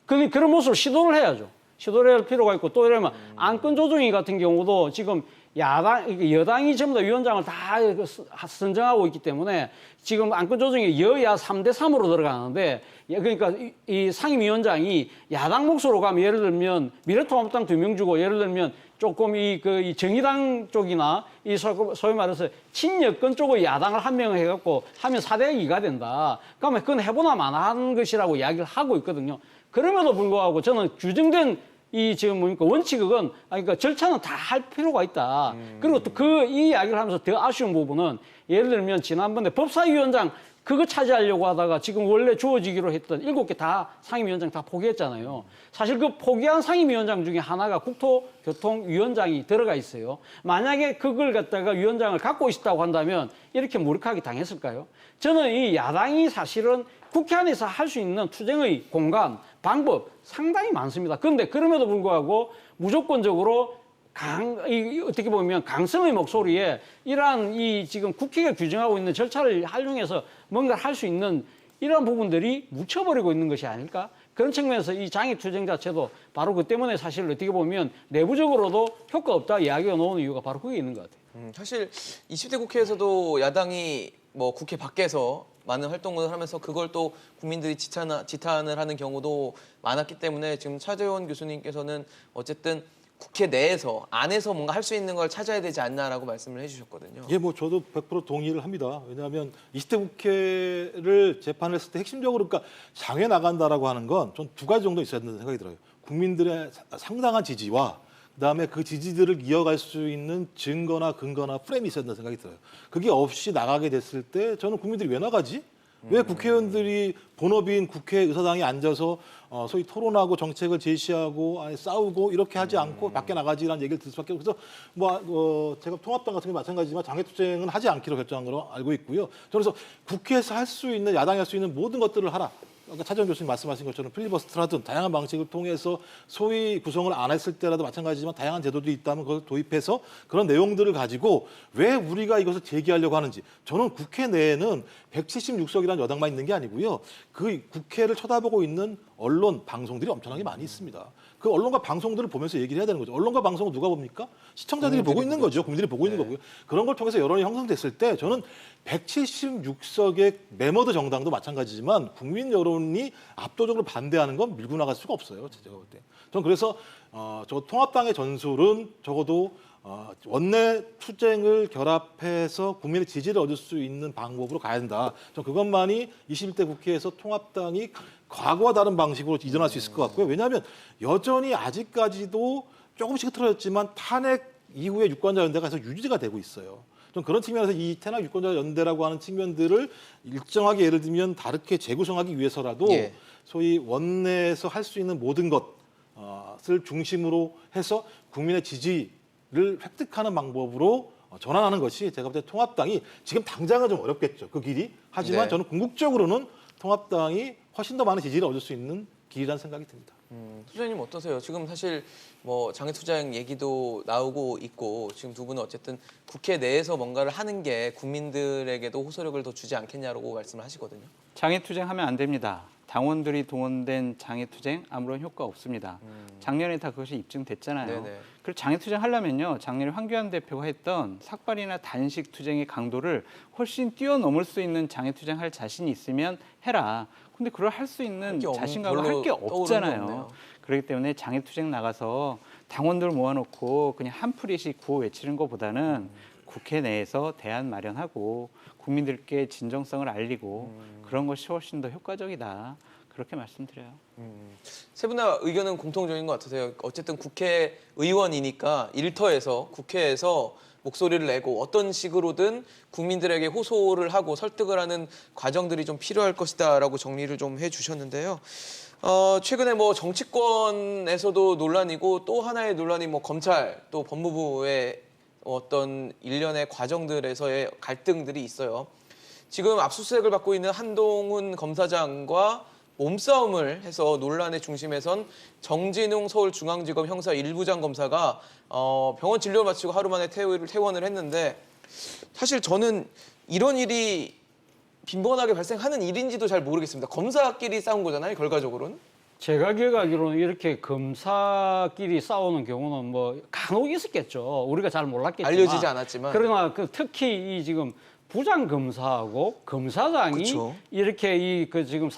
그런 모습을 시도를 해야죠. 시도를 할 필요가 있고 또 이러면 안건 조정위 같은 경우도 지금 여당이 전부 다 위원장을 다 선정하고 있기 때문에 지금 안건 조정이 여야 3대 3으로 들어가는데 그러니까 이 상임위원장이 야당 몫으로 가면 예를 들면 미래통합당 2명 주고 예를 들면 조금 이 정의당 쪽이나 이 소위 말해서 친여권 쪽의 야당을 1명 해갖고 하면 4대 2가 된다. 그러면 그건 해보나 마나한 것이라고 이야기를 하고 있거든요. 그럼에도 불구하고 저는 규정된 이 지금 뭡니까 원칙은 그러니까 절차는 다 할 필요가 있다. 그리고 또 이 이야기를 하면서 더 아쉬운 부분은 예를 들면 지난번에 법사위원장 그거 차지하려고 하다가 지금 원래 주어지기로 했던 7개 다 상임위원장 다 포기했잖아요. 사실 그 포기한 상임위원장 중에 하나가 국토교통위원장이 들어가 있어요. 만약에 그걸 갖다가 위원장을 갖고 있었다고 한다면 이렇게 무력하게 당했을까요? 저는 이 야당이 사실은 국회 안에서 할 수 있는 투쟁의 공간, 방법 상당히 많습니다. 그런데 그럼에도 불구하고 무조건적으로 어떻게 보면 강성의 목소리에 이러한 이 지금 국회가 규정하고 있는 절차를 활용해서 뭔가를 할 수 있는 이러한 부분들이 묻혀버리고 있는 것이 아닐까? 그런 측면에서 이 장애투쟁 자체도 바로 그 때문에 사실 어떻게 보면 내부적으로도 효과 없다 이야기가 나오는 이유가 바로 그게 있는 것 같아요. 사실 20대 국회에서도 야당이 뭐 국회 밖에서 많은 활동을 하면서 그걸 또 국민들이 지탄을 하는 경우도 많았기 때문에 지금 차재원 교수님께서는 어쨌든 국회 내에서 안에서 뭔가 할 수 있는 걸 찾아야 되지 않나라고 말씀을 해주셨거든요. 예, 뭐 저도 100% 동의를 합니다. 왜냐하면 20대 국회를 재판했을 때 핵심적으로 그러니까 장외 나간다라고 하는 건 전 두 가지 정도 있어야 된다는 생각이 들어요. 국민들의 상당한 지지와 그다음에 그 지지들을 이어갈 수 있는 증거나 근거나 프레임이 있어야 된다는 생각이 들어요. 그게 없이 나가게 됐을 때 저는 국민들이 왜 나가지? 왜 국회의원들이 본업인 국회의사당에 앉아서 소위 토론하고 정책을 제시하고 싸우고 이렇게 하지 않고 밖에 나가지라는 얘기를 들을 수밖에 없어서 제가 통합당 같은 게 마찬가지지만 장외투쟁은 하지 않기로 결정한 걸로 알고 있고요. 그래서 국회에서 할 수 있는 야당이 할 수 있는 모든 것들을 하라. 아까 차재원 교수님 말씀하신 것처럼 필리버스터라든 다양한 방식을 통해서 소위 구성을 안 했을 때라도 마찬가지지만 다양한 제도들이 있다면 그걸 도입해서 그런 내용들을 가지고 왜 우리가 이것을 제기하려고 하는지 저는 국회 내에는 176석이라는 여당만 있는 게 아니고요. 그 국회를 쳐다보고 있는 언론, 방송들이 엄청나게 많이 있습니다. 그 언론과 방송들을 보면서 얘기를 해야 되는 거죠. 언론과 방송은 누가 봅니까? 시청자들이 보고 있는 거죠. 국민들이 보고 있는 거고요. 그런 걸 통해서 여론이 형성됐을 때 저는 176석의 매머드 정당도 마찬가지지만 국민 여론이 압도적으로 반대하는 건 밀고 나갈 수가 없어요. 제가 볼 때. 저는 그래서 저 통합당의 전술은 적어도 원내 투쟁을 결합해서 국민의 지지를 얻을 수 있는 방법으로 가야 된다. 전 그것만이 21대 국회에서 통합당이 과거와 다른 방식으로 이전할 수 있을 것 같고요. 왜냐하면 여전히 아직까지도 조금씩 흐트러졌지만 탄핵 이후에 유권자 연대가 계속 유지가 되고 있어요. 좀 그런 측면에서 이 탄핵 유권자 연대라고 하는 측면들을 일정하게 예를 들면 다르게 재구성하기 위해서라도 예. 소위 원내에서 할 수 있는 모든 것을 중심으로 해서 국민의 지지를 획득하는 방법으로 전환하는 것이 제가 볼 때 통합당이 지금 당장은 좀 어렵겠죠. 그 길이. 하지만 네. 저는 궁극적으로는 통합당이 훨씬 더 많은 지지를 얻을 수 있는 길이라는 생각이 듭니다. 소장님 어떠세요? 지금 사실 뭐 장외투쟁 얘기도 나오고 있고 지금 두 분은 어쨌든 국회 내에서 뭔가를 하는 게 국민들에게도 호소력을 더 주지 않겠냐고 말씀을 하시거든요. 장애투쟁하면 안 됩니다. 당원들이 동원된 장애투쟁 아무런 효과 없습니다. 작년에 다 그것이 입증됐잖아요. 네네. 그리고 장애투쟁 하려면요. 작년에 황교안 대표가 했던 삭발이나 단식 투쟁의 강도를 훨씬 뛰어넘을 수 있는 장애투쟁 할 자신이 있으면 해라. 근데 그걸 할 수 있는 자신감을 할 게 없잖아요. 그렇기 때문에 장애투쟁 나가서 당원들 모아놓고 그냥 한풀이씩 구호 외치는 것보다는 국회 내에서 대안 마련하고 국민들께 진정성을 알리고 그런 것이 훨씬 더 효과적이다. 그렇게 말씀드려요. 세 분 다 의견은 공통적인 것 같으세요. 어쨌든 국회의원이니까 일터에서 국회에서 목소리를 내고 어떤 식으로든 국민들에게 호소를 하고 설득을 하는 과정들이 좀 필요할 것이다라고 정리를 좀 해주셨는데요. 최근에 뭐 정치권에서도 논란이고 또 하나의 논란이 뭐 검찰 또 법무부의 어떤 일련의 과정들에서의 갈등들이 있어요. 지금 압수수색을 받고 있는 한동훈 검사장과 몸싸움을 해서 논란의 중심에 선 정진웅 서울중앙지검 형사 1부장 검사가 병원 진료를 마치고 하루 만에 퇴원을 했는데 사실 저는 이런 일이 빈번하게 발생하는 일인지도 잘 모르겠습니다. 검사끼리 싸운 거잖아요, 결과적으로는. 제가 기억하기로는 이렇게 검사끼리 싸우는 경우는 뭐 간혹 있었겠죠. 우리가 잘 몰랐겠지만. 알려지지 않았지만. 그러나 특히 이 지금 부장 검사하고 검사장이 그쵸. 이렇게 지금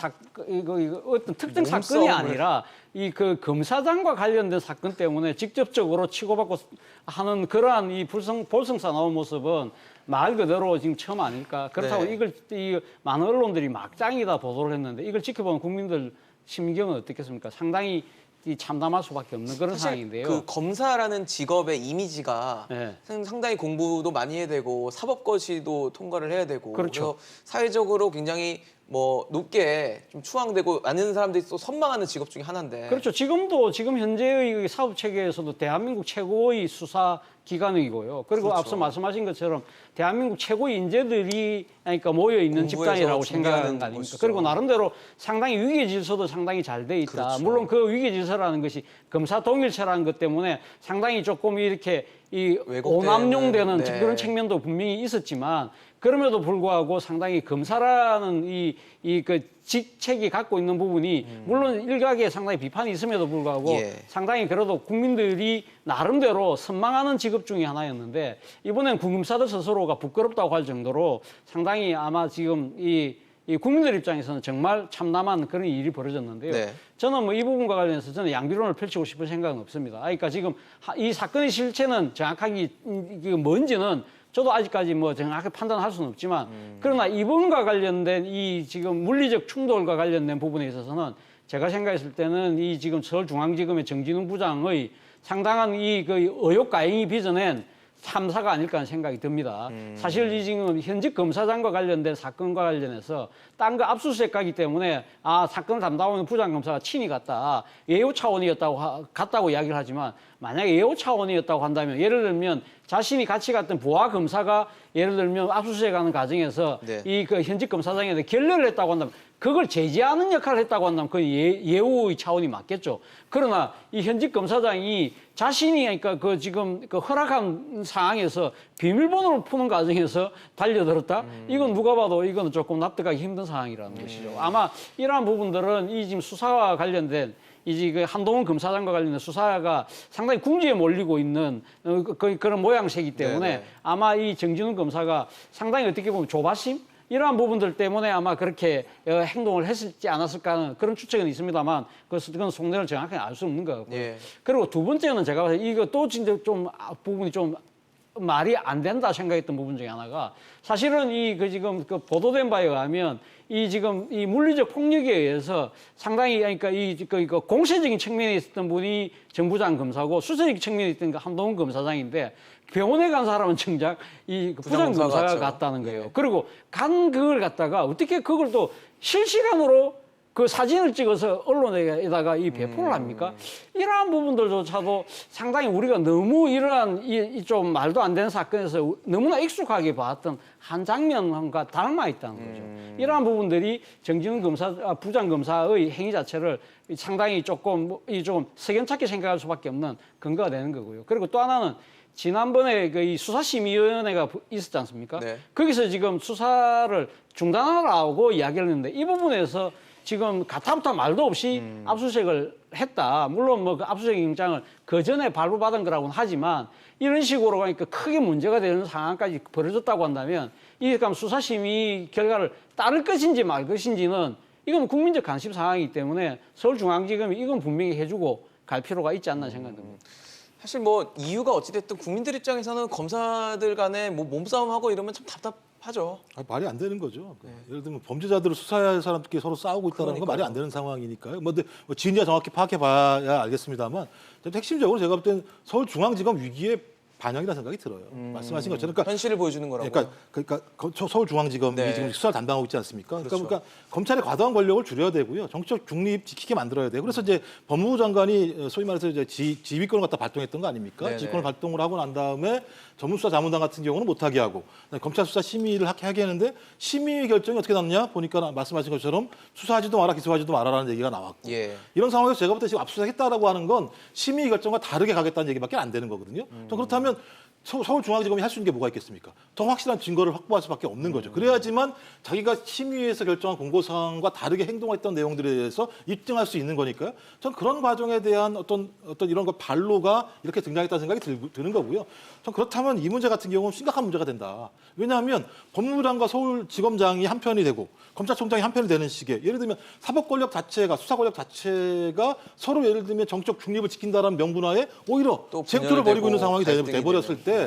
이거 어떤 특정 사건이 몸싸움을. 아니라 이 검사장과 관련된 사건 때문에 직접적으로 치고받고 하는 그러한 이 볼성사 나온 모습은 말 그대로 지금 처음 아닐까. 그렇다고 네. 이 많은 언론들이 막장이다 보도를 했는데 이걸 지켜보는 국민들 심경은 어떻겠습니까? 상당히 참담할 수밖에 없는 그런 사실 상황인데요. 그 검사라는 직업의 이미지가 네. 상당히 공부도 많이 해야 되고 사법고시도 통과를 해야 되고 그렇죠. 그래서 사회적으로 굉장히 뭐 높게 좀 추앙되고 많은 사람들이 또 선망하는 직업 중에 하나인데. 그렇죠. 지금 현재의 사법 체계에서도 대한민국 최고의 수사 기관이고요. 그리고 그렇죠. 앞서 말씀하신 것처럼 대한민국 최고의 인재들이 그러니까 모여 있는 공부해서 집단이라고 생각하는 준비하는 거 아닙니까? 곳이죠. 그리고 나름대로 상당히 위계 질서도 상당히 잘 돼 있다. 그렇죠. 물론 그 위계 질서라는 것이 검사 동일체라는 것 때문에 상당히 조금 이렇게 왜곡되는, 오남용되는 네. 그런 측면도 분명히 있었지만 그럼에도 불구하고 상당히 검사라는 그 직책이 갖고 있는 부분이 물론 일각에 상당히 비판이 있음에도 불구하고 예. 상당히 그래도 국민들이 나름대로 선망하는 직업 중에 하나였는데 이번엔 구검사들 스스로가 부끄럽다고 할 정도로 상당히 아마 지금 이 이 국민들 입장에서는 정말 참담한 그런 일이 벌어졌는데요. 네. 저는 뭐 이 부분과 관련해서 저는 양비론을 펼치고 싶은 생각은 없습니다. 그러니까 지금 이 사건의 실체는 정확하게 뭔지는 저도 아직까지 뭐 정확하게 판단할 수는 없지만 그러나 이번과 관련된 이 지금 물리적 충돌과 관련된 부분에 있어서는 제가 생각했을 때는 이 지금 서울중앙지검의 정진웅 부장의 상당한 이 그 의혹 가행이 빚어낸 참사가 아닐까 하는 생각이 듭니다. 사실 이 지금 현직 검사장과 관련된 사건과 관련해서 딴 거 압수수색 가기 때문에 사건을 담당하는 부장검사가 친히 갔다. 예우 차원이었다고 이야기를 하지만 만약에 예우 차원이었다고 한다면 예를 들면 자신이 같이 갔던 부하 검사가 예를 들면 압수수색하는 과정에서 네. 이 그 현직 검사장한테 결례를 했다고 한다면 그걸 제지하는 역할을 했다고 한다면 그 예우의 차원이 맞겠죠. 그러나 이 현직 검사장이 자신이 그러니까 그 지금 그 허락한 상황에서 비밀번호를 푸는 과정에서 달려들었다. 이건 누가 봐도 이거는 조금 납득하기 힘든 상황이라는 것이죠. 아마 이러한 부분들은 이 지금 수사와 관련된 이제 그 한동훈 검사장과 관련된 수사가 상당히 궁지에 몰리고 있는 그런 모양새이기 때문에 네네. 아마 이 정진훈 검사가 상당히 어떻게 보면 조바심 이러한 부분들 때문에 아마 그렇게 행동을 했을지 않았을까 하는 그런 추측은 있습니다만 그건 속내를 정확하게 알 수 없는 것 같고요. 예. 그리고 두 번째는 제가 봐서 이거 또 진짜 좀 부분이 좀 말이 안 된다 생각했던 부분 중에 하나가 사실은 이 그 지금 그 보도된 바에 의하면 이 지금 이 물리적 폭력에 의해서 상당히 그러니까 그 공세적인 측면에 있었던 분이 정부장 검사고 수세적 측면에 있던 그 한동훈 검사장인데 병원에 간 사람은 정작 이 부장검사가 갔죠. 갔다는 거예요. 그리고 간 그걸 갖다가 어떻게 그걸 또 실시간으로 그 사진을 찍어서 언론에다가 이 배포를 합니까? 이러한 부분들조차도 상당히 우리가 너무 이러한 이 좀 말도 안 되는 사건에서 너무나 익숙하게 봤던 한 장면과 닮아 있다는 거죠. 이러한 부분들이 정진훈 부장검사의 행위 자체를 상당히 조금 석연찮게 생각할 수밖에 없는 근거가 되는 거고요. 그리고 또 하나는 지난번에 그 이 수사심의위원회가 있었지 않습니까? 네. 거기서 지금 수사를 중단하라고 이야기를 했는데 이 부분에서 지금 가타부타 말도 없이 압수수색을 했다. 물론 뭐 그 압수수색 영장을 그 전에 발부받은 거라고는 하지만 이런 식으로 하니까 크게 문제가 되는 상황까지 벌어졌다고 한다면 이 수사심의 결과를 따를 것인지 말 것인지는 이건 국민적 관심 사항이기 때문에 서울중앙지검이 이건 분명히 해주고 갈 필요가 있지 않나 생각됩니다. 사실 뭐 이유가 어찌됐든 국민들 입장에서는 검사들 간에 뭐 몸싸움하고 이러면 참 답답하죠. 말이 안 되는 거죠. 예를 들면 범죄자들을 수사해야 할 사람들끼리 서로 싸우고 있다는 건 말이 안 되는 상황이니까요. 근데 진위야 정확히 파악해봐야 알겠습니다만 핵심적으로 제가 볼 때는 서울중앙지검 위기의 반영이라는 생각이 들어요. 말씀하신 것처럼 그러니까 현실을 보여주는 거라고요. 그러니까 서울중앙지검이 네. 지금 수사를 담당하고 있지 않습니까? 그렇죠. 그러니까 검찰의 과도한 권력을 줄여야 되고요. 정치적 중립 지키게 만들어야 돼요. 그래서 이제 법무부 장관이 소위 말해서 이제 지휘권을 갖다 발동했던 거 아닙니까? 네네. 지휘권을 발동을 하고 난 다음에 전문수사 자문단 같은 경우는 못하게 하고 검찰 수사 심의를 하게 하는데 심의 결정이 어떻게 났냐 보니까 말씀하신 것처럼 수사하지도 마라 기소하지도 마라라는 얘기가 나왔고 예. 이런 상황에서 제가 볼 때 지금 압수수색했다라고 하는 건 심의 결정과 다르게 가겠다는 얘기밖에 안 되는 거거든요. 또 그렇다면 서울중앙지검이 할 수 있는 게 뭐가 있겠습니까? 더 확실한 증거를 확보할 수밖에 없는 거죠. 그래야지만 자기가 심의에서 결정한 공고사항과 다르게 행동했던 내용들에 대해서 입증할 수 있는 거니까요. 전 그런 과정에 대한 어떤 이런 거 반로가 이렇게 등장했다는 생각이 드는 거고요. 전 그렇다면 이 문제 같은 경우는 심각한 문제가 된다. 왜냐하면 법무부장과 서울지검장이 한편이 되고 검찰총장이 한편이 되는 식의 예를 들면 사법권력 자체가 수사권력 자체가 서로 예를 들면 정적 중립을 지킨다는 명분하에 오히려 또 쟁투를 벌이고 있는 상황이 갈등이 돼버렸을 때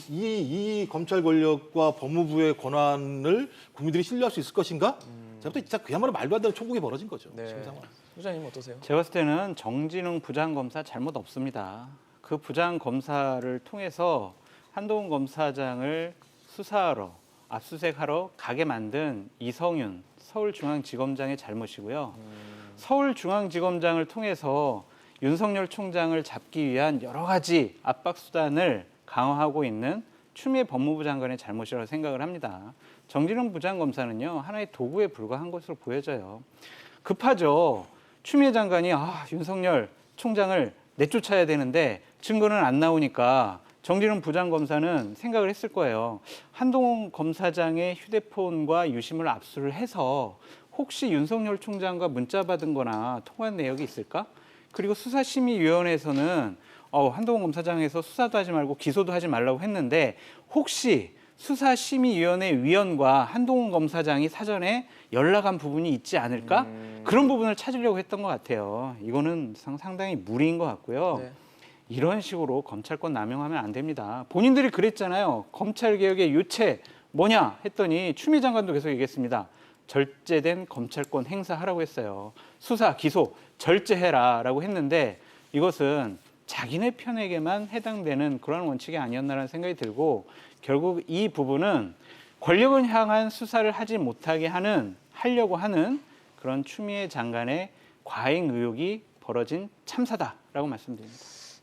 이 검찰 권력과 법무부의 권한을 국민들이 신뢰할 수 있을 것인가? 제가 볼 때 진짜 그야말로 말도 안 되는 총국이 벌어진 거죠. 네. 지금 상황. 소장님 어떠세요? 제가 봤을 때는 정진웅 부장검사 잘못 없습니다. 그 부장검사를 통해서 한동훈 검사장을 수사하러 압수수색하러 가게 만든 이성윤 서울중앙지검장의 잘못이고요. 서울중앙지검장을 통해서 윤석열 총장을 잡기 위한 여러 가지 압박 수단을 강화하고 있는 추미애 법무부 장관의 잘못이라고 생각을 합니다. 정진웅 부장검사는요, 하나의 도구에 불과한 것으로 보여져요. 급하죠. 추미애 장관이 윤석열 총장을 내쫓아야 되는데 증거는 안 나오니까 정진웅 부장검사는 생각을 했을 거예요. 한동훈 검사장의 휴대폰과 유심을 압수를 해서 혹시 윤석열 총장과 문자 받은 거나 통화한 내역이 있을까? 그리고 수사심의위원회에서는 한동훈 검사장에서 수사도 하지 말고 기소도 하지 말라고 했는데 혹시 수사심의위원회 위원과 한동훈 검사장이 사전에 연락한 부분이 있지 않을까? 그런 부분을 찾으려고 했던 것 같아요. 이거는 상당히 무리인 것 같고요. 네. 이런 식으로 검찰권 남용하면 안 됩니다. 본인들이 그랬잖아요. 검찰개혁의 요체 뭐냐 했더니 추미애 장관도 계속 얘기했습니다. 절제된 검찰권 행사하라고 했어요. 수사, 기소 절제해라라고 했는데 이것은 자기네 편에게만 해당되는 그런 원칙이 아니었나라는 생각이 들고 결국 이 부분은 권력을 향한 수사를 하지 못하게 하려고 하는 그런 추미애 장관의 과잉 의혹이 벌어진 참사다라고 말씀드립니다.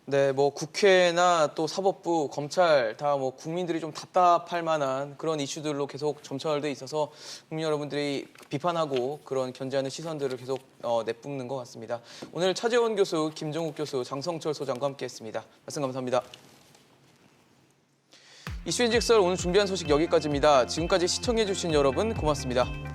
네, 뭐 국회나 또 사법부, 검찰 다 뭐 국민들이 좀 답답할 만한 그런 이슈들로 계속 점철돼 있어서 국민 여러분들이 비판하고 그런 견제하는 시선들을 계속 내뿜는 것 같습니다. 오늘 차재원 교수, 김종욱 교수, 장성철 소장과 함께했습니다. 말씀 감사합니다. 이슈인직설 오늘 준비한 소식 여기까지입니다. 지금까지 시청해주신 여러분 고맙습니다.